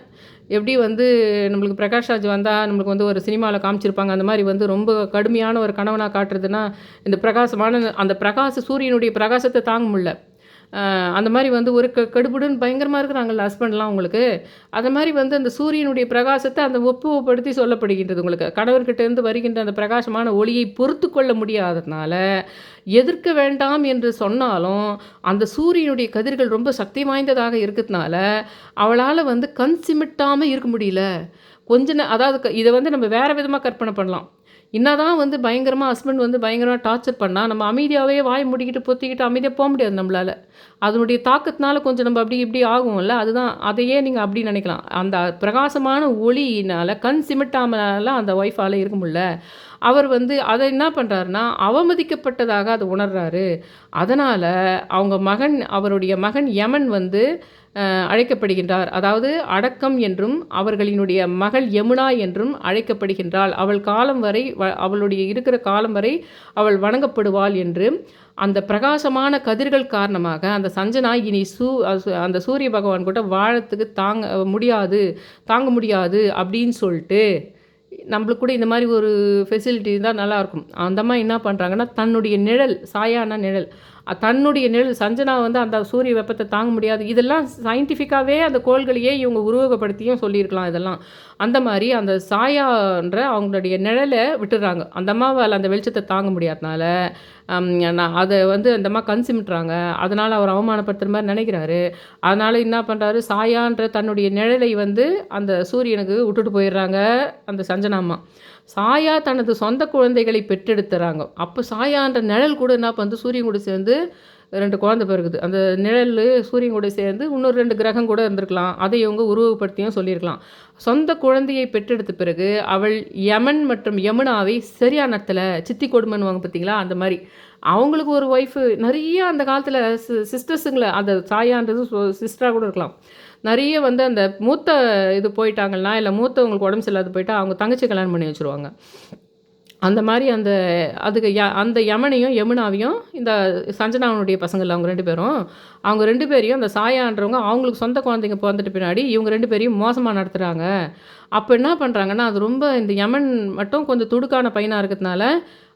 எப்படி வந்து நம்மளுக்கு பிரகாஷ்ராஜ் வந்தா, நம்மளுக்கு வந்து ஒரு சினிமால காமிச்சிருப்பாங்க. அந்த மாரி வந்து ரொம்ப கடுமையான ஒரு கணவனா காட்டுறதுன்னா, இந்த அந்த சூரியனுடைய பிரகாசத்த தாங்க முடில. அந்த மாரி வந்து ஒரு கடுபுடுன்னு பயங்கரமா இருக்கிறாங்கல்ல ஹஸ்பண்ட்லாம் உங்களுக்கு. அது மாரி வந்து அந்த சூரியனுடைய பிரகாசத்த அந்த ஒப்புவப்படுத்தி சொல்லப்படுகின்றது உங்களுக்கு. கணவர்கிட்டேருந்து வருகின்ற அந்த பிரகாசமான ஒளியை பொறுத்துக்கொள்ள முடியாததுனால, எதிர்க்க வேண்டாம் என்று சொன்னாலும், அந்த சூரியனுடைய கதிர்கள் ரொம்ப சக்தி வாய்ந்ததாக இருக்கிறதுனால, அவளால வந்து கண் சிமிட்டாம இருக்க முடியல. அதாவது இத வந்து நம்ம வேற விதமா கற்பனை பண்ணலாம். என்னதான் வந்து பயங்கரமா ஹஸ்பண்ட் வந்து பயங்கரமா டார்ச்சர் பண்ணா, நம்ம அமைதியாவே வாய மூடிக்கிட்டு, பொத்திக்கிட்டு அமைதியா முடியாது நம்மளால. அதனுடைய தாக்கத்தினால கொஞ்சம் நம்ம அப்படி இப்படி ஆகும்ல, அதுதான் அதையே நீங்க அப்படி நினைக்கலாம். அந்த பிரகாசமான ஒளியினால கண் சிமிட்டாமலாம் அந்த ஒய்ஃபால இருக்க முடியல. அவர் வந்து அத என்ன பண்றாருன்னா, அவமதிக்கப்பட்டதாக அத உணர்றாரு. அதனால அவருடைய மகன் யமன் வந்து அழைக்கப்படுகின்றார். அதாவது அடக்கம் என்றும், அவர்களினுடைய மகள் யமுனா என்றும் அழைக்கப்படுகின்றாள். அவளுடைய இருக்கிற காலம் வரை அவள் வணங்கப்படுவாள் என்று, அந்த பிரகாசமான கதிர்கள் காரணமாக அந்த சஞ்சனா இனி அந்த சூரிய பகவான் கூட வாழத்துக்கு தாங்க முடியாது அப்படின்னு சொல்லிட்டு, நம்மளுக்கு கூட இந்த மாதிரி ஒரு ஃபெசிலிட்டி இருந்தால் நல்லாயிருக்கும். அந்த அம்மா என்ன பண்ணுறாங்கன்னா, தன்னுடைய நிழல், சாயானா நிழல், தன்னுடைய நிழல் சஞ்சனா வந்து அந்த சூரிய வெப்பத்தை தாங்க முடியாது. இதெல்லாம் சயின்டிஃபிக்காகவே அந்த கோள்களையே இவங்க உருவகப்படுத்தியும் சொல்லியிருக்கலாம் இதெல்லாம். அந்த மாதிரி அந்த சாயான்ற அவங்களுடைய நிழலை விட்டுடுறாங்க. அந்த அம்மாவால் அந்த வெளிச்சத்தை தாங்க முடியாதனால அதை வந்து அந்த அம்மா கண் சிமிட்டுறாங்க. அதனால் அவர் அவமானப்படுத்துகிற மாதிரி நினைக்கிறாரு. அதனால் என்ன பண்ணுறாரு, சாயான்ற தன்னுடைய நிழலை வந்து அந்த சூரியனுக்கு விட்டுட்டு போயிடுறாங்க அந்த சஞ்சனாம்மா. சாயா தனது சொந்த குழந்தைகளை பெற்றெடுத்துறாங்க. அப்போ சாயான்ற நிழல் கூட என்ன பண்ணுது, சூரியன் கூட சேர்ந்து 2 குழந்தை பிறகுது. அந்த நிழல் சூரியன் கூட சேர்ந்து இன்னொரு 2 கிரகம் கூட இருந்திருக்கலாம். அதை இவங்க உருவகப்படுத்தியும் சொல்லியிருக்கலாம். சொந்த குழந்தையை பெற்றெடுத்த பிறகு அவள் யமன் மற்றும் யமுனாவை சரியான இடத்துல சித்தி கொடுமைன்னுவாங்க பார்த்தீங்களா? அந்த மாரி. அவங்களுக்கு ஒரு ஒய்ஃபு நெறைய அந்த காலத்தில சிஸ்டர்ஸுங்கள அந்த சாயான்றது சிஸ்டரா கூட இருக்கலாம். நெறைய வந்து அந்த மூத்த இது போயிட்டாங்கன்னா, இல்ல மூத்தவங்களுக்கு உடம்பு சரியில்லாத போயிட்டா, அவங்க தங்கச்சிய கல்யாணம் பண்ணி வச்சுருவாங்க. அந்த மாரி அதுக்கு அந்த யமனையும், யமுனாவையும் இந்த சஞ்சனாவனுடைய பசங்கள்ல அவங்க 2 பேரும், அவங்க 2 பேரையும் அந்த சாயான்றவங்க அவங்களுக்கு சொந்த குழந்தைங்க பொறந்துட்ட பின்னாடி, இவங்க 2 பேரையும் மோசமா நடத்துறாங்க. அப்ப என்ன பண்றாங்கன்னா, அது ரொம்ப இந்த யமன் மட்டும் கொஞ்சம் துடுக்கான பையனா இருக்கிறதுனால,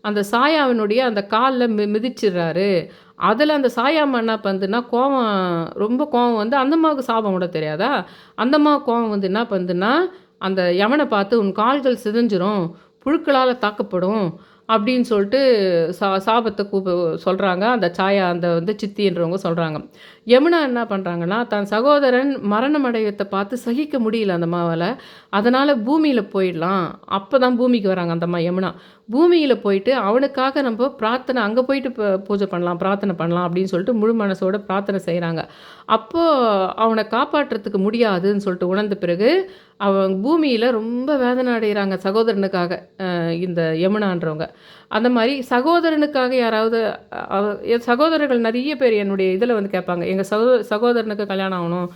அந்த சாயாவினுடைய அந்த கால்ல மிதிச்சிடுறாரு. அதில அந்த சாயாம்மா என்ன பண்ணுதுன்னா, ரொம்ப கோவம் வந்து அந்த அம்மாவுக்கு சாபம் விட தெரியாதா? அந்த அம்மாவுக்கு கோவம் வந்து என்ன பண்ணுதுன்னா, அந்த யமன பார்த்து, "உன் கால்கள் சிதைஞ்சிரும். புழுக்களால தாக்கப்படும்." அப்படின்னு சொல்லிட்டு சாபத்த சொல்றாங்க. அந்த சாயா அந்த வந்து சித்தின்றவங்க சொல்றாங்க. யமுனா என்ன பண்றாங்கன்னா, தன் சகோதரன் மரணம் அடையத்த பார்த்து சகிக்க முடியல அந்த அம்மாவால. அதனால பூமியில போயிடலாம். அப்பதான் பூமிக்கு வராங்க அந்த அம்மா யமுனா. பூமியில போயிட்டு அவனுக்காக நம்ம பிரார்த்தனை அங்க போயிட்டு பூஜை பண்ணலாம், பிரார்த்தனை பண்ணலாம் அப்படின்னு சொல்லிட்டு முழு மனசோட பிரார்த்தனை செய்றாங்க. அப்போ அவன காப்பாற்றுறதுக்கு முடியாதுன்னு சொல்லிட்டு உணர்ந்த பிறகு, அவங்க பூமியில ரொம்ப வேதனை அடையிறாங்க சகோதரனுக்காக. இந்த யமுனான்றவங்க. அந்த மாரி சகோதரனுக்காக யாராவது என் சகோதரர்கள் நெறைய பேர் என்னுடைய இதில வந்து கேட்பாங்க. எங்க சகோதரனுக்கு கல்யாணம் ஆகணும்.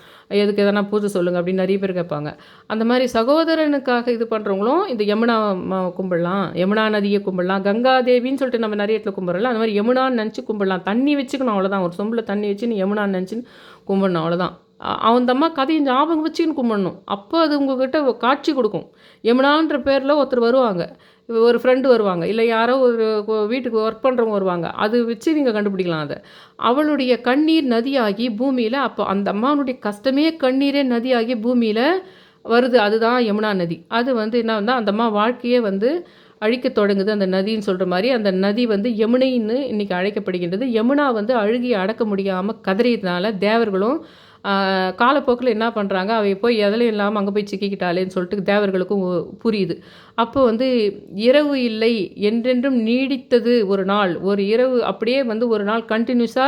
எதுக்கு எதனா பூஜை சொல்லுங்க அப்படின்னு நெறைய பேர் கேட்பாங்க. அந்த மாரி சகோதரனுக்காக இது பண்ணுறவங்களும் இந்த யமுனா அம்மாவ கும்பிடலாம். யமுனா நதிய கும்பிடலாம். கங்கா தேவின்னு சொல்லிட்டு நம்ம நெறைய இடத்துல கும்பிட்றோம்ல. அந்த மாரி யமுனான்னு நெனச்சு கும்பிடலாம். தண்ணி வச்சுக்கணும் அவ்வளோதான். ஒரு சொம்புல தண்ணி வச்சு நீ யமுனான்னு நெனச்சுன்னு கும்பிடணும் அவ்வளோதான். அந்த அம்மா கதைய ஞாபகம் வச்சுக்கின்னு கும்பிடணும். அப்போ அது உங்ககிட்ட காட்சி கொடுக்கும். யமுனான்ற பேர்ல ஒருத்தர் வருவாங்க. ஒரு ஃப்ரெண்டு வருவாங்க. இல்ல யாரோ ஒரு வீட்டுக்கு ஒர்க் பண்ணுறவங்க வருவாங்க. அது வச்சு நீங்க கண்டுபிடிக்கலாம் அத. அவளுடைய கண்ணீர் நதியாகி பூமியில அப்போ அந்த அம்மாவனுடைய கஷ்டமே கண்ணீரே நதியாகி பூமியில வருது. அதுதான் யமுனா நதி. அது வந்து என்னன்னா அந்த அம்மா வாழ்க்கையே வந்து அழிக்கத் தொடங்குது. அந்த நதின்னு சொல்ற மாரி அந்த நதி வந்து யமுனைன்னு இன்னைக்கு அழைக்கப்படுகின்றது. யமுனா வந்து அழுகைய அடக்க முடியாம கதறியதுனால தேவர்களும் காலப்போக்கில என்ன பண்ணுறாங்க, அவ போய் எதுலயும் இல்லாம அங்க போய் சிக்கிக்கிட்டாளேன்னு சொல்லிட்டு தேவர்களுக்கும் புரியுது. அப்போ வந்து இரவு இல்லை என்றென்றும் நீடித்தது ஒரு நாள். ஒரு இரவு அப்படியே வந்து ஒரு நாள் கன்டினியூஸா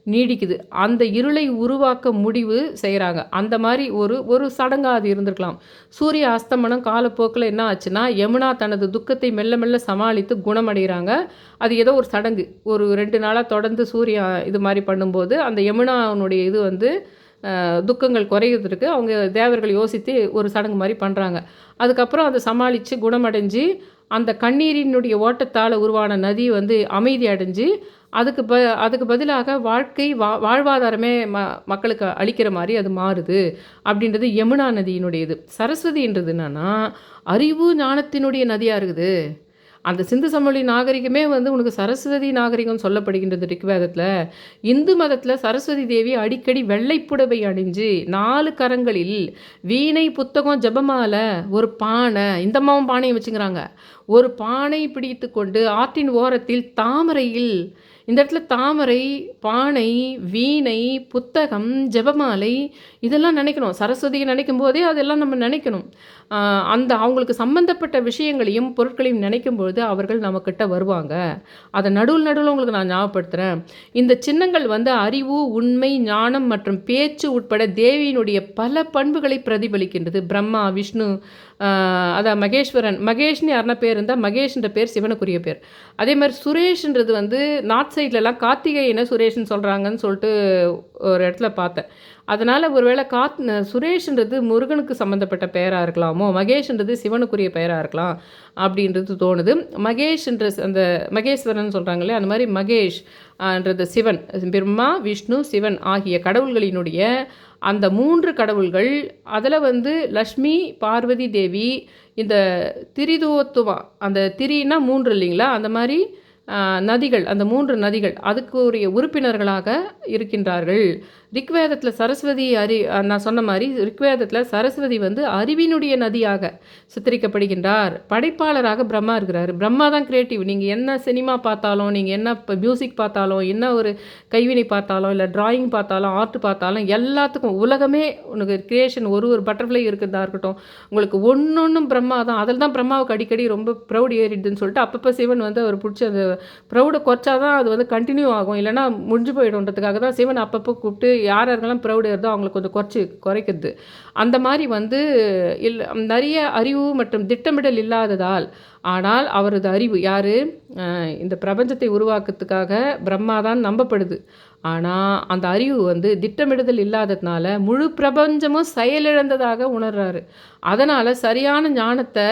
நீடிக்குது. அந்த இருளை உருவாக்க முடிவு செய்றாங்க. அந்த மாரி ஒரு ஒரு சடங்கா அது இருந்திருக்கலாம். சூரிய அஸ்தமனம் காலப்போக்கில என்ன ஆச்சுன்னா, யமுனா தனது துக்கத்தை மெல்ல மெல்ல சமாளித்து குணமடைகிறாங்க. அது ஏதோ ஒரு சடங்கு. ஒரு 2 நாளா தொடர்ந்து சூரியன் இது மாரி பண்ணும்போது, அந்த யமுனாவுனுடைய இது வந்து துக்கங்கள் குறையிறதுக்கு அவங்க தேவர்கள் யோசித்து ஒரு சடங்கு மாரி பண்றாங்க. அதுக்கப்புறம் அத சமாளிச்சு குணமடைஞ்சு, அந்த கண்ணீரினுடைய ஓட்டத்தால உருவான நதி வந்து அமைதி அடைஞ்சு, அதுக்கு அதுக்கு பதிலாக வாழ்க்கை வாழ்வாதாரமே மக்களுக்கு அளிக்கிற மாரி அது மாறுது. அப்படின்றது யமுனா நதியினுடைய இது. சரஸ்வதின்றது என்னன்னா, அறிவு ஞானத்தினுடைய நதியா இருக்குது. அந்த சிந்து சமவெளி நாகரிகமே வந்து உனக்கு சரஸ்வதி நாகரிகம் சொல்லப்படுகின்றது ரிக்வேதத்துல. இந்து மதத்துல சரஸ்வதி தேவி அடிக்கடி வெள்ளை புடவை அணிஞ்சு 4 கரங்களில் வீணை, புத்தகம், ஜெபமாலை, ஒரு பானை, இந்த அம்மாவும் பானையும் வச்சுக்கிறாங்க. ஒரு பானை பிடித்துக்கொண்டு ஆற்றின் ஓரத்தில் தாமரையில் இந்த இடத்துல தாமரை, பானை, வீணை, புத்தகம், ஜெபமாலை இதெல்லாம் நினைக்கணும். சரஸ்வதியை நினைக்கும் போதே அதெல்லாம் நம்ம நினைக்கணும். அந்த அவங்களுக்கு சம்பந்தப்பட்ட விஷயங்களையும், பொருட்களையும் நினைக்கும்பொழுது அவர்கள் நம்மக்கிட்ட வருவாங்க. அதை நடுவில் உங்களுக்கு நான் ஞாபகப்படுத்துகிறேன். இந்த சின்னங்கள் வந்து அறிவு, உண்மை, ஞானம் மற்றும் பேச்சு உட்பட தேவியினுடைய பல பண்புகளை பிரதிபலிக்கின்றது. பிரம்மா, விஷ்ணு, அதான் மகேஸ்வரன். மகேஷ்னு யாருன்னா பேர் இருந்தால் மகேஷ்ன்ற பேர் சிவனுக்குரிய பேர். அதே மாதிரி சுரேஷ்ன்றது வந்து நார்த் சைட்லலாம் கார்த்திகேயனை சுரேஷ்னு சொல்கிறாங்கன்னு சொல்லிட்டு ஒரு இடத்துல பார்த்தேன். அதனால் ஒருவேளை சுரேஷ்ன்றது முருகனுக்கு சம்மந்தப்பட்ட பெயராக இருக்கலாமோ, மகேஷ்ன்றது சிவனுக்குரிய பெயராக இருக்கலாம் அப்படின்றது தோணுது. மகேஷ்ன்ற அந்த மகேஸ்வரன் சொல்கிறாங்களே அந்த மாதிரி மகேஷ் ன்றது சிவன். பிரம்மா, விஷ்ணு, சிவன் ஆகிய கடவுள்களினுடைய அந்த 3 கடவுள்கள். அதில் வந்து லக்ஷ்மி, பார்வதி தேவி, இந்த திரிதுவத்துவா அந்த திரினா 3 இல்லைங்களா, அந்த மாதிரி நதிகள், அந்த 3 நதிகள் அதுக்குரிய உறுப்பினர்களாக இருக்கின்றார்கள். ரிக்வேதத்தில் சரஸ்வதி நான் சொன்ன மாதிரி ரிக்வேதத்தில் சரஸ்வதி வந்து அறிவினுடைய நதியாக சித்தரிக்கப்படுகின்றார். படைப்பாளராக பிரம்மா இருக்கிறார். பிரம்மா தான் கிரியேட்டிவ். நீங்கள் என்ன சினிமா பார்த்தாலும், நீங்கள் என்ன இப்போ மியூசிக் பார்த்தாலும், என்ன ஒரு கைவினை பார்த்தாலும், இல்லை டிராயிங் பார்த்தாலும், ஆர்ட் பார்த்தாலும், எல்லாத்துக்கும் உலகமே உனக்கு கிரியேஷன் ஒரு பட்டர்ஃப்ளை இருக்கிறதா இருக்கட்டும், உங்களுக்கு ஒன்னொன்றும் பிரம்மா தான். அதில் தான் பிரம்மாவுக்கு அடிக்கடி ரொம்ப ப்ரௌட் ஏறிடுதுன்னு சொல்லிட்டு அப்பப்போ சிவன் வந்து அவர் பிடிச்ச அந்த ப்ரௌடை குறைச்சாதான் அது வந்து கண்டினியூ ஆகும், இல்லைனா முடிஞ்சு போயிடும்ன்றதுக்காக தான் சிவன் அப்பப்போ கூப்பிட்டு யாரெல்லாம் ப்ரௌடு ஏறுதோ அவங்களுக்கு கொஞ்சம் குறைக்கிறது. அந்த மாதிரி வந்து நிறைய அறிவு மற்றும் திட்டமிடல் இல்லாததால், ஆனால் அவரது அறிவு யார், இந்த பிரபஞ்சத்தை உருவாக்குறதுக்காக பிரம்மா தான் நம்பப்படுது. ஆனால் அந்த அறிவு வந்து திட்டமிடுதல் இல்லாததுனால முழு பிரபஞ்சமும் செயலிழந்ததாக உணர்றாரு. அதனால் சரியான ஞானத்தை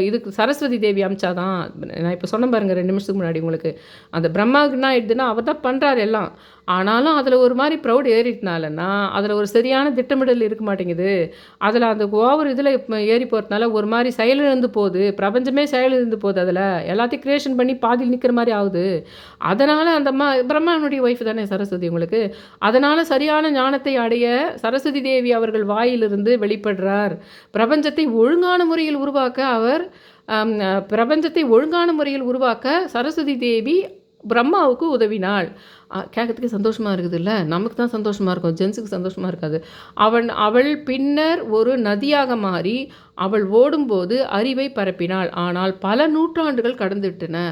இதுக்கு சரஸ்வதி தேவி அமிச்சாதான். நான் இப்போ சொன்ன பாருங்கள் 2 நிமிஷத்துக்கு முன்னாடி உங்களுக்கு, அந்த பிரம்மாவுக்கு என்ன ஆயிடுதுன்னா அவர் தான் பண்ணுறாரு எல்லாம். ஆனாலும் அதில் ஒரு மாதிரி ப்ரௌட் ஏறிட்டனாலன்னா அதில் ஒரு சரியான திட்டமிடல் இருக்க மாட்டேங்குது. அதில் அந்த ஓவர் இதில் ஏறி போகிறதுனால ஒரு மாதிரி செயலிழந்து போகுது, பிரபஞ்சமே செயலிழந்து போகுது. அதில் எல்லாத்தையும் க்ரியேஷன் பண்ணி பாதியில் நிற்கிற மாதிரி ஆகுது. அதனால் அந்த பிரம்மாவனுடைய ஒய்ஃப் தானே சரஸ்வதி உங்களுக்கு. அதனால் சரியான ஞானத்தை அடைய சரஸ்வதி தேவி அவர்கள் வாயிலிருந்து வெளிப்படுறார். பிரபஞ்சத்தை ஒழுங்கான முறையில் உருவாக்க சரஸ்வதி தேவி பிரம்மாவுக்கு உதவினாள். கேட்கறதுக்கு சந்தோஷமாக இருக்குது இல்லை? நமக்கு தான் சந்தோஷமாக இருக்கும், ஜென்ஸுக்கு சந்தோஷமாக இருக்காது. அவள் பின்னர் ஒரு நதியாக மாறி அவள் ஓடும்போது அறிவை பரப்பினாள். ஆனால் பல நூற்றாண்டுகள் கடந்துவிட்டன.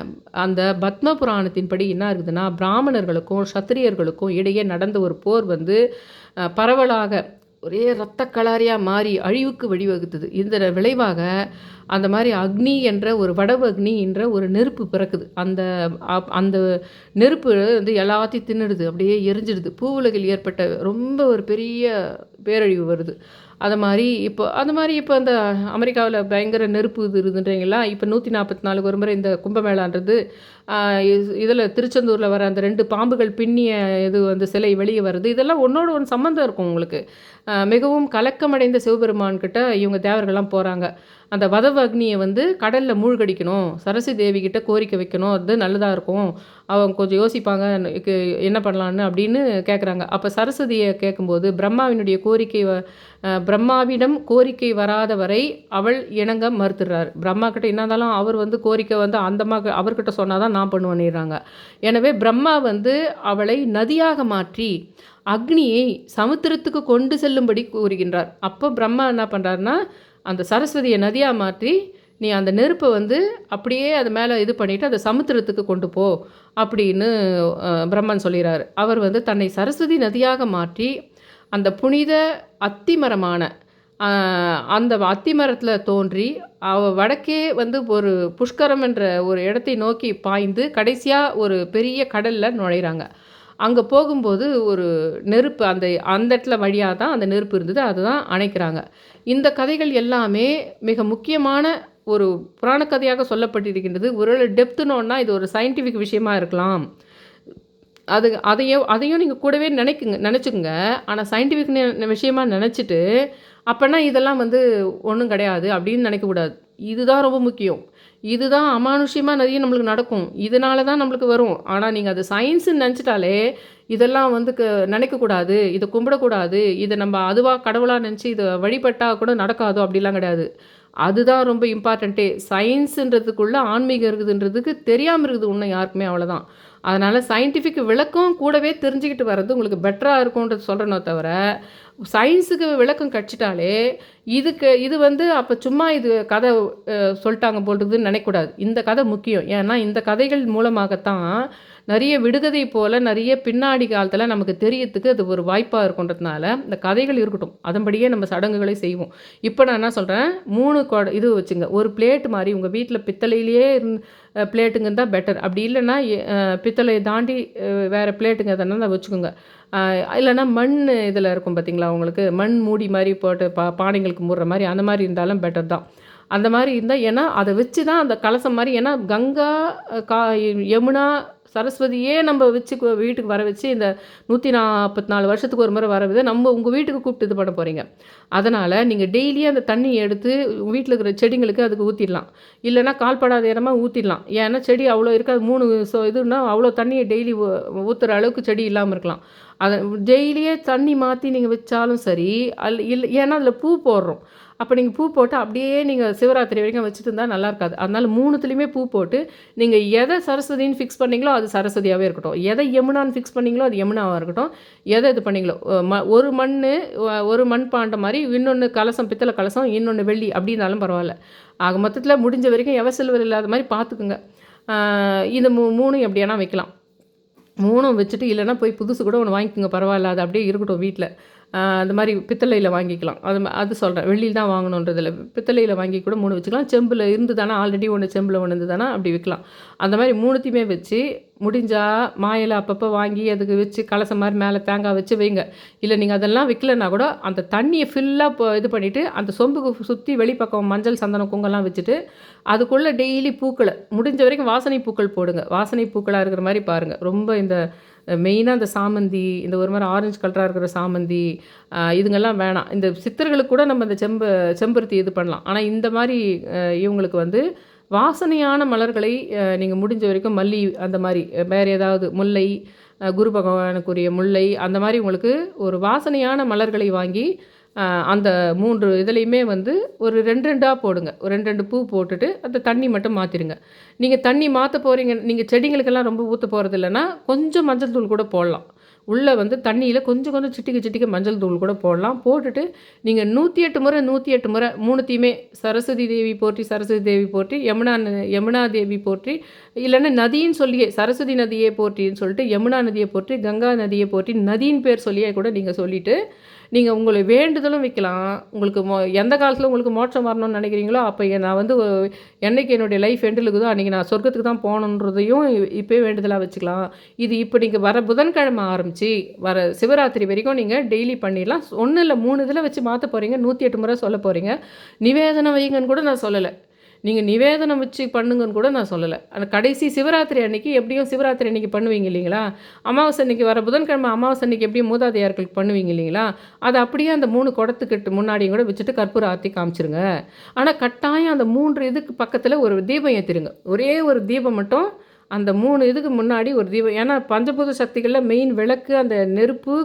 அந்த பத்ம புராணத்தின்படி என்ன இருக்குதுன்னா, பிராமணர்களுக்கும் சத்திரியர்களுக்கும் இடையே நடந்த ஒரு போர் வந்து பரவலாக ஒரே இரத்த கலாரியாக மாறி அழிவுக்கு வழிவகுத்தது. இந்த விளைவாக அந்த மாதிரி அக்னி என்ற ஒரு வடவு அக்னி என்ற ஒரு நெருப்பு பிறக்குது. அந்த நெருப்பு வந்து எல்லாத்தையும் தின்னுடுது, அப்படியே எரிஞ்சிடுது. பூவுலகில் ஏற்பட்ட ரொம்ப ஒரு பெரிய பேரழிவு வருது. அது மாதிரி இப்போ அந்த அமெரிக்காவில் பயங்கர நெருப்பு இது இருக்குன்றீங்களா. இப்போ 144 ஒரு முறை இந்த கும்பமேளான்றது இதில் திருச்செந்தூரில் வர அந்த 2 பாம்புகள் பின்னிய இது வந்து சிலை வெளியே வருது. இதெல்லாம் ஒன்றோட ஒன்று சம்மந்தம் இருக்கும் உங்களுக்கு. மிகவும் கலக்கமடைந்த சிவபெருமான்கிட்ட இவங்க தேவர்கள்லாம் போகிறாங்க. அந்த வதவ அக்னியை வந்து கடலில் மூழ்கடிக்கணும், சரஸ்வதி தேவிகிட்ட கோரிக்கை வைக்கணும், அது நல்லதாக இருக்கும், அவங்க கொஞ்சம் யோசிப்பாங்க என்ன பண்ணலான்னு அப்படின்னு கேட்குறாங்க. அப்போ சரஸ்வதியை கேட்கும்போது பிரம்மாவிடம் கோரிக்கை வராத வரை அவள் இணங்க மறுத்துடுறாரு. பிரம்மா கிட்ட என்ன இருந்தாலும் அவர் வந்து கோரிக்கை வந்து அவர்கிட்ட சொன்னால் தான் நான் பண்ணுவேன்னுறாங்க. எனவே பிரம்மா வந்து அவளை நதியாக மாற்றி அக்னியை சமுத்திரத்துக்கு கொண்டு செல்லும்படி கூறுகின்றார். அப்போ பிரம்மா என்ன பண்ணுறாருன்னா, அந்த சரஸ்வதியை நதியாக மாற்றி நீ அந்த நெருப்பை வந்து அப்படியே அது மேலே இது பண்ணிவிட்டு அதை சமுத்திரத்துக்கு கொண்டு போ அப்படின்னு பிரம்மன் சொல்லிடுறாரு. அவர் வந்து தன்னை சரஸ்வதி நதியாக மாற்றி அந்த புனித அத்திமரமான அந்த அத்திமரத்தில் தோன்றி வடக்கே வந்து ஒரு புஷ்கரம் என்ற ஒரு இடத்தை நோக்கி பாய்ந்து கடைசியாக ஒரு பெரிய கடலில் நுழைகிறாங்க. அங்கே போகும்போது ஒரு நெருப்பு அந்த இடத்துல வழியாக தான் அந்த நெருப்பு இருந்தது, அதுதான் அணைக்கிறாங்க. இந்த கதைகள் எல்லாமே மிக முக்கியமான ஒரு புராண கதையாக சொல்லப்பட்டிருக்கின்றது. ஒரு டெப்த்துனோன்னா இது ஒரு சயின்டிஃபிக் விஷயமா இருக்கலாம். அதையும் நீங்கள் கூடவே நினச்சிக்குங்க. ஆனால் சயின்டிஃபிக் விஷயமாக நினச்சிட்டு அப்போனா இதெல்லாம் வந்து ஒன்றும் கிடையாது அப்படின்னு நினைக்கக்கூடாது. இதுதான் ரொம்ப முக்கியம். இதுதான் அமானுஷ்யமாக நிறைய நம்மளுக்கு நடக்கும், இதனால தான் நம்மளுக்கு வரும். ஆனால் நீங்கள் அது சயின்ஸுன்னு நினச்சிட்டாலே இதெல்லாம் வந்து நினைக்கக்கூடாது, இதை கும்பிடக்கூடாது, இதை நம்ம அதுவாக கடவுளாக நினச்சி இதை வழிபட்டால் கூட நடக்காதோ அப்படிலாம் கிடையாது. அதுதான் ரொம்ப இம்பார்ட்டண்ட்டே. சயின்ஸுன்றதுக்குள்ளே ஆன்மீகம் இருக்குதுன்றதுக்கு தெரியாமல் இருக்குது இன்னும் யாருக்குமே, அவ்வளோதான். அதனால் சயின்டிஃபிக் விளக்கம் கூடவே தெரிஞ்சுக்கிட்டு வர்றது உங்களுக்கு பெட்டராக இருக்கும்ன்றது சொல்கிறனோ தவிர, சயின்ஸுக்கு விளக்கம் கட்சிட்டாலே இது வந்து அப்போ சும்மா இது கதை சொல்லிட்டாங்க போல்றதுன்னு நினைக்கக்கூடாது. இந்த கதை முக்கியம். ஏன்னா இந்த கதைகள் மூலமாகத்தான் நிறைய விடுகதை போல் நிறைய பின்னாடி காலத்தில் நமக்கு தெரியறதுக்கு அது ஒரு வாய்ப்பாக இருக்குன்றதுனால இந்த கதைகள் இருக்கட்டும், அதன்படியே நம்ம சடங்குகளை செய்வோம். இப்போ நான் என்ன சொல்கிறேன், 3 இது வச்சுங்க. ஒரு பிளேட்டு மாதிரி உங்கள் வீட்டில் பித்தளையிலேயே பிளேட்டுங்க தான் பெட்டர். அப்படி இல்லைன்னா பித்தளையை தாண்டி வேறு பிளேட்டுங்க எதனா வச்சுக்கோங்க. இல்லைன்னா மண் இதில் இருக்கும் பார்த்தீங்களா, உங்களுக்கு மண் மூடி மாதிரி போட்டு பானைங்களுக்கு மூடுற மாதிரி அந்த மாதிரி இருந்தாலும் பெட்டர் தான். அந்த மாதிரி இருந்தால், ஏன்னா அதை வச்சு தான் அந்த கலசம் மாதிரி, ஏன்னா கங்கா யமுனா சரஸ்வதியே நம்ம வச்சு வீட்டுக்கு வர வச்சு இந்த 144 வருஷத்துக்கு ஒரு முறை வரது நம்ம உங்கள் வீட்டுக்கு கூப்பிட்டு இது பண்ண போகிறீங்க. அதனால் நீங்கள் டெய்லியும் அந்த தண்ணியை எடுத்து வீட்டில் இருக்கிற செடிங்களுக்கு அதுக்கு ஊற்றிடலாம். இல்லைனா கால்படாத இடமா ஊற்றிடலாம். ஏன்னா செடி அவ்வளோ இருக்காது 3 இதுன்னா அவ்வளோ தண்ணியை டெய்லி ஊற்றுற அளவுக்கு செடி இல்லாமல் இருக்கலாம். அதை டெய்லியே தண்ணி மாற்றி நீங்கள் வச்சாலும் சரி, ஏன்னா அதில் பூ போடுறோம். அப்போ நீங்கள் பூ போட்டு அப்படியே நீங்கள் சிவராத்திரி வரைக்கும் வச்சுட்டு இருந்தால் நல்லா இருக்காது. அதனால் 3த்துலேயுமே பூ போட்டு நீங்கள் எதை சரஸ்வதின்னு ஃபிக்ஸ் பண்ணீங்களோ அது சரஸ்வதியாகவே இருக்கட்டும். எதை யமுனான்னு ஃபிக்ஸ் பண்ணீங்களோ அது யமுனாவாக இருக்கட்டும். எதை இது பண்ணீங்களோ ஒரு மண் பாண்டம் மாதிரி, இன்னொன்று கலசம் பித்தளை கலசம், இன்னொன்று வெள்ளி அப்படின்னாலும் பரவாயில்ல. ஆக மொத்தத்தில் முடிஞ்ச வரைக்கும் சில்வர் இல்லாத மாதிரி பார்த்துக்குங்க. இந்த 3 எப்படியானா வைக்கலாம். 3 வச்சுட்டு இல்லைனா போய் புதுசு கூட ஒன்று வாங்கிக்கோங்க, பரவாயில்ல. அது அப்படியே இருக்கட்டும் வீட்டில். அந்த மாதிரி பித்தளையில் வாங்கிக்கலாம். அது சொல்கிறேன், வெள்ளியில் தான் வாங்கணுன்றதில்ல. பித்தளையில் வாங்கி கூட 3 வச்சுக்கலாம். செம்பில் இருந்து தானே ஆல்ரெடி ஒன்று செம்பில் ஒன்று இருந்து தானே அப்படி வைக்கலாம். அந்த மாதிரி 3த்தையுமே வச்சு முடிஞ்சால் மாயிலை அப்பப்போ வாங்கி அதுக்கு வச்சு கலசம் மாதிரி மேலே தேங்காய் வச்சு வைங்க. இல்லை நீங்கள் அதெல்லாம் வைக்கலன்னா கூட அந்த தண்ணியை ஃபில்லாக இது பண்ணிவிட்டு அந்த சொம்புக்கு சுற்றி வெளிப்பக்கம் மஞ்சள் சந்தனம் குங்கெல்லாம் வச்சுட்டு அதுக்குள்ளே டெய்லி பூக்களை முடிஞ்ச வரைக்கும் வாசனை பூக்கள் போடுங்க. வாசனை பூக்களாக இருக்கிற மாதிரி பாருங்கள். ரொம்ப இந்த மெயினாக இந்த சாமந்தி, இந்த ஒரு மாதிரி ஆரஞ்சு கலராக இருக்கிற சாமந்தி, இதுங்கெல்லாம் வேணாம். இந்த சித்தர்களுக்கு கூட நம்ம இந்த செம்பருத்தி இது பண்ணலாம். ஆனால் இந்த மாதிரி இவங்களுக்கு வந்து வாசனையான மலர்களை நீங்கள் முடிஞ்ச வரைக்கும் மல்லி, அந்த மாதிரி வேறு ஏதாவது முல்லை, குரு பகவானுக்குரிய முல்லை, அந்த மாதிரி உங்களுக்கு ஒரு வாசனையான மலர்களை வாங்கி அந்த 3 இதுலேயுமே வந்து ஒரு 2 போடுங்க. ஒரு 2 பூ போட்டுட்டு அந்த தண்ணி மட்டும் மாற்றிடுங்க. நீங்கள் தண்ணி மாற்ற போகிறீங்க, நீங்கள் செடிங்களுக்கெல்லாம் ரொம்ப ஊற்ற போகிறது இல்லைன்னா கொஞ்சம் மஞ்சள் தூள் கூட போடலாம். உள்ளே வந்து தண்ணியில் கொஞ்சம் சிட்டிக்க மஞ்சள் தூள் கூட போடலாம். போட்டுட்டு நீங்கள் 108 முறை 3த்தையுமே சரஸ்வதி தேவி போற்றி, யமுனா தேவி போற்றி, இல்லைன்னா நதின்னு சொல்லியே சரஸ்வதி நதியே போற்றின்னு சொல்லிட்டு யமுனா நதியை போற்றி, கங்கா நதியை போற்றி, நதியின் பேர் சொல்லியே கூட நீங்கள் சொல்லிவிட்டு நீங்கள் உங்களை வேண்டுதலும் வைக்கலாம். உங்களுக்கு எந்த காலத்தில் உங்களுக்கு மோட்சம் வரணும்னு நினைக்கிறீங்களோ அப்போ நான் வந்து என்னைக்கு என்னுடைய லைஃப் எண்டில் இருக்குதோ அன்றைக்கி நான் சொர்க்கத்துக்கு தான் போகணுன்றதையும் இப்போயே வேண்டுதலாக வச்சுக்கலாம். இது இப்போ நீங்கள் வர புதன்கிழமை ஆரம்பித்து வர சிவராத்திரி வரைக்கும் நீங்கள் டெய்லி பண்ணிடலாம். ஒன்றும் இல்லை, 3 இதில் வச்சு மாற்ற போகிறீங்க. 108 முறை சொல்ல போகிறீங்க. நிவேதனம் வைங்கன்னு கூட நான் சொல்லலை. நீங்கள் நிவேதனம் வச்சு பண்ணுங்கன்னு கூட நான் சொல்லலை. அந்த கடைசி சிவராத்திரி அன்றைக்கி எப்படியும் சிவராத்திரி அன்றைக்கி பண்ணுவீங்க இல்லைங்களா? அமாவாசை அன்றைக்கி வர புதன்கிழமை அமாவாசை அன்றைக்கி எப்படியும் மூதாதையார்களுக்கு பண்ணுவீங்க இல்லைங்களா? அது அப்படியே அந்த 3 குடத்துக்கிட்டு முன்னாடியும் கூட வச்சுட்டு கற்பூர ஆர்த்தி காமிச்சிருங்க. ஆனால் கட்டாயம் அந்த 3 இதுக்கு பக்கத்தில் ஒரு தீபம் ஏற்றிருங்க. ஒரே ஒரு தீபம் மட்டும் அந்த 3 இதுக்கு முன்னாடி ஒரு தீபம். ஏன்னா பஞ்சபூத சக்திகளில் மெயின் விளக்கு, அந்த நெருப்பு,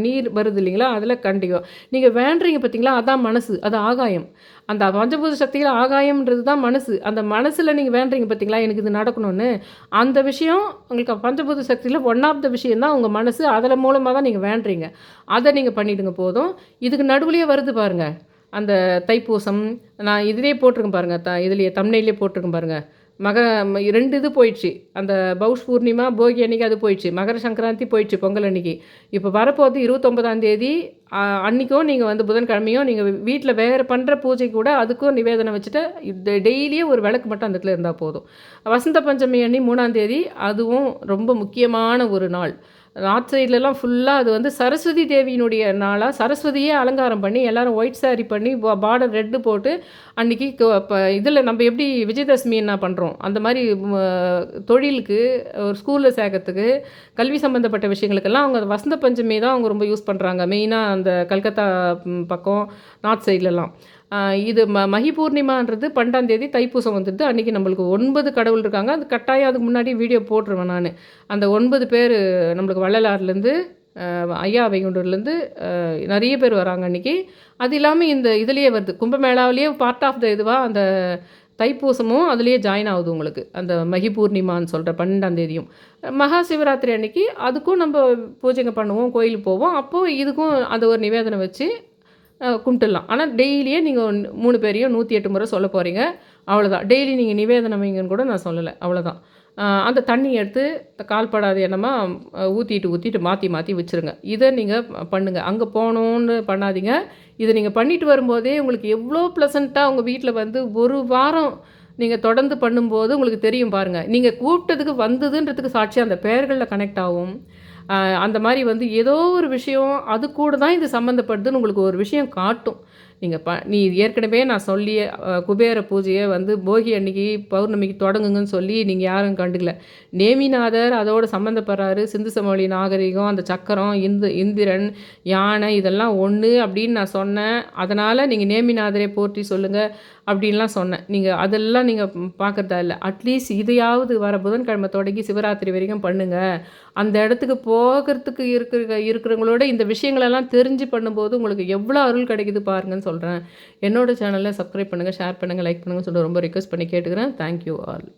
நீர் வருது இல்லைங்களா? அதில் கண்டிப்பாக நீங்கள் வேண்டுறீங்க பார்த்தீங்களா? அதான் மனசு, அது ஆகாயம். அந்த பஞ்சபூத சக்தியில் ஆகாயம்ன்றது தான் மனசு. அந்த மனசில் நீங்கள் வேண்டுறீங்க பார்த்தீங்களா, எனக்கு இது நடக்கணும்னு. அந்த விஷயம் உங்களுக்கு பஞ்சபூத சக்தியில் ஒன் ஆஃப் த விஷயம் தான் உங்கள் மனசு. அதில் மூலமாக தான் நீங்கள் வேண்டுறீங்க. அதை நீங்கள் பண்ணிவிடுங்க போதும். இதுக்கு நடுவுலையே வருது பாருங்கள் அந்த தைப்பூசம். நான் இதிலே போட்டிருக்கேன் பாருங்கள், இதுலேயே தம்ப்நெயிலே போட்டிருக்கேன் பாருங்கள். 2 இது போயிடுச்சு. அந்த பௌஷ் பூர்ணிமா போகி அன்றைக்கி அது போயிடுச்சு. மகர சங்கராந்தி போயிடுச்சு பொங்கல் அன்றைக்கி. இப்போ வரப்போது 29ஆம் தேதி அன்றைக்கும் நீங்கள் வந்து புதன்கிழமையும் நீங்கள் வீட்டில் வேறு பண்ணுற பூஜை கூட அதுக்கும் நிவேதனம் வச்சுட்டு டெய்லியும் ஒரு விளக்கு மட்டும் அந்த இடத்துல இருந்தால் போதும். வசந்த பஞ்சமி அன்னி 3ஆம் தேதி அதுவும் ரொம்ப முக்கியமான ஒரு நாள். நார்த் சைட்லலாம் ஃபுல்லாக அது வந்து சரஸ்வதி தேவியினுடைய நாளாக சரஸ்வதியே அலங்காரம் பண்ணி எல்லோரும் ஒயிட் சாரீ பண்ணி பார்டர் ரெட்டு போட்டு அன்றைக்கி இப்போ இதில் நம்ம எப்படி விஜயதசமி என்ன பண்ணுறோம் அந்த மாதிரி தொழிலுக்கு ஒரு ஸ்கூலில் சேர்க்கறதுக்கு கல்வி சம்மந்தப்பட்ட விஷயங்களுக்கெல்லாம் அவங்க வசந்த பஞ்சமி தான் அவங்க ரொம்ப யூஸ் பண்ணுறாங்க. மெயினாக அந்த கல்கத்தா பக்கம் நார்த் சைட்லலாம். இது மகி பூர்ணிமான்றது 12ஆம் தேதி தைப்பூசம் வந்துடுது. அன்றைக்கி நம்மளுக்கு 9 கடவுள் இருக்காங்க. அது கட்டாயம் அதுக்கு முன்னாடி வீடியோ போட்டுருவேன் நான். அந்த 9 பேர் நம்மளுக்கு வள்ளலார்லேருந்து ஐயா வைகுண்டூர்லேருந்து நிறைய பேர் வராங்க அன்றைக்கி. அது இல்லாமல் இந்த இதுலேயே வருது கும்பமேளாவிலேயே பார்ட் ஆஃப் த இதுவாக அந்த தைப்பூசமும் அதுலேயே ஜாயின் ஆகுது உங்களுக்கு. அந்த மகி பூர்ணிமான்னு சொல்கிற 12ஆம் தேதியும் மகா சிவராத்திரி அன்றைக்கி அதுக்கும் நம்ம பூஜைங்க பண்ணுவோம், கோயிலுக்கு போவோம். அப்போது இதுக்கும் அது ஒரு நிவேதனம் வச்சு கும்பிட்டுடலாம். ஆனால் டெய்லியே நீங்கள் 3 பேரையும் 108 முறை சொல்ல போகிறீங்க. அவ்வளோதான். டெய்லி நீங்கள் நிவேதனம் வைங்கன்னு கூட நான் சொல்லலை. அவ்வளோதான். அந்த தண்ணி எடுத்து கால்படாத எண்ணமாக ஊற்றிட்டு மாற்றி வச்சுருங்க. இதை நீங்கள் பண்ணுங்கள். அங்கே போகணுன்னு பண்ணாதீங்க. இதை நீங்கள் பண்ணிட்டு வரும்போதே உங்களுக்கு எவ்வளோ ப்ளசண்ட்டாக உங்கள் வீட்டில் வந்து ஒரு வாரம் நீங்கள் தொடர்ந்து பண்ணும்போது உங்களுக்கு தெரியும் பாருங்கள். நீங்கள் கூப்பிட்டதுக்கு வந்ததுன்றதுக்கு சாட்சியாக அந்த பெயர்களில் கனெக்ட் ஆகும். அந்த மாதிரி வந்து ஏதோ ஒரு விஷயம் அது கூட தான் இது சம்மந்தப்படுதுன்னு உங்களுக்கு ஒரு விஷயம் காட்டும். நீ ஏற்கனவே நான் சொல்லிய குபேர பூஜையை வந்து போகி அன்னைக்கு பௌர்ணமிக்கு தொடங்குங்கன்னு சொல்லி நீங்கள் யாரும் கண்டுக்கல. நேமிநாதர் அதோடு சம்மந்தப்படுறாரு. சிந்து சமவெளி நாகரிகம், அந்த சக்கரம், இந்திரன், யானை இதெல்லாம் ஒன்று அப்படின்னு நான் சொன்னேன். அதனால் நீங்கள் நேமிநாதரை போற்றி சொல்லுங்கள் அப்படின்லாம் சொன்னேன். அதெல்லாம் நீங்கள் பார்க்குறதா இல்லை. அட்லீஸ்ட் இதையாவது வர புதன்கிழமை தொடங்கி சிவராத்திரி வரைக்கும் பண்ணுங்கள். அந்த இடத்துக்கு போகிறதுக்கு இருக்கிறவங்களோட இந்த விஷயங்களெல்லாம் தெரிஞ்சு பண்ணும்போது உங்களுக்கு எவ்வளோ அருள் கிடைக்குது பாருங்கன்னு சொல்கிறேன். என்னோடய சேனலை சப்ஸ்கிரைப் பண்ணுங்கள், ஷேர் பண்ணுங்கள், லைக் பண்ணுங்கன்னு சொல்லிட்டு ரொம்ப ரிக்வெஸ்ட் பண்ணி கேட்டுக்கிறேன். Thank you all.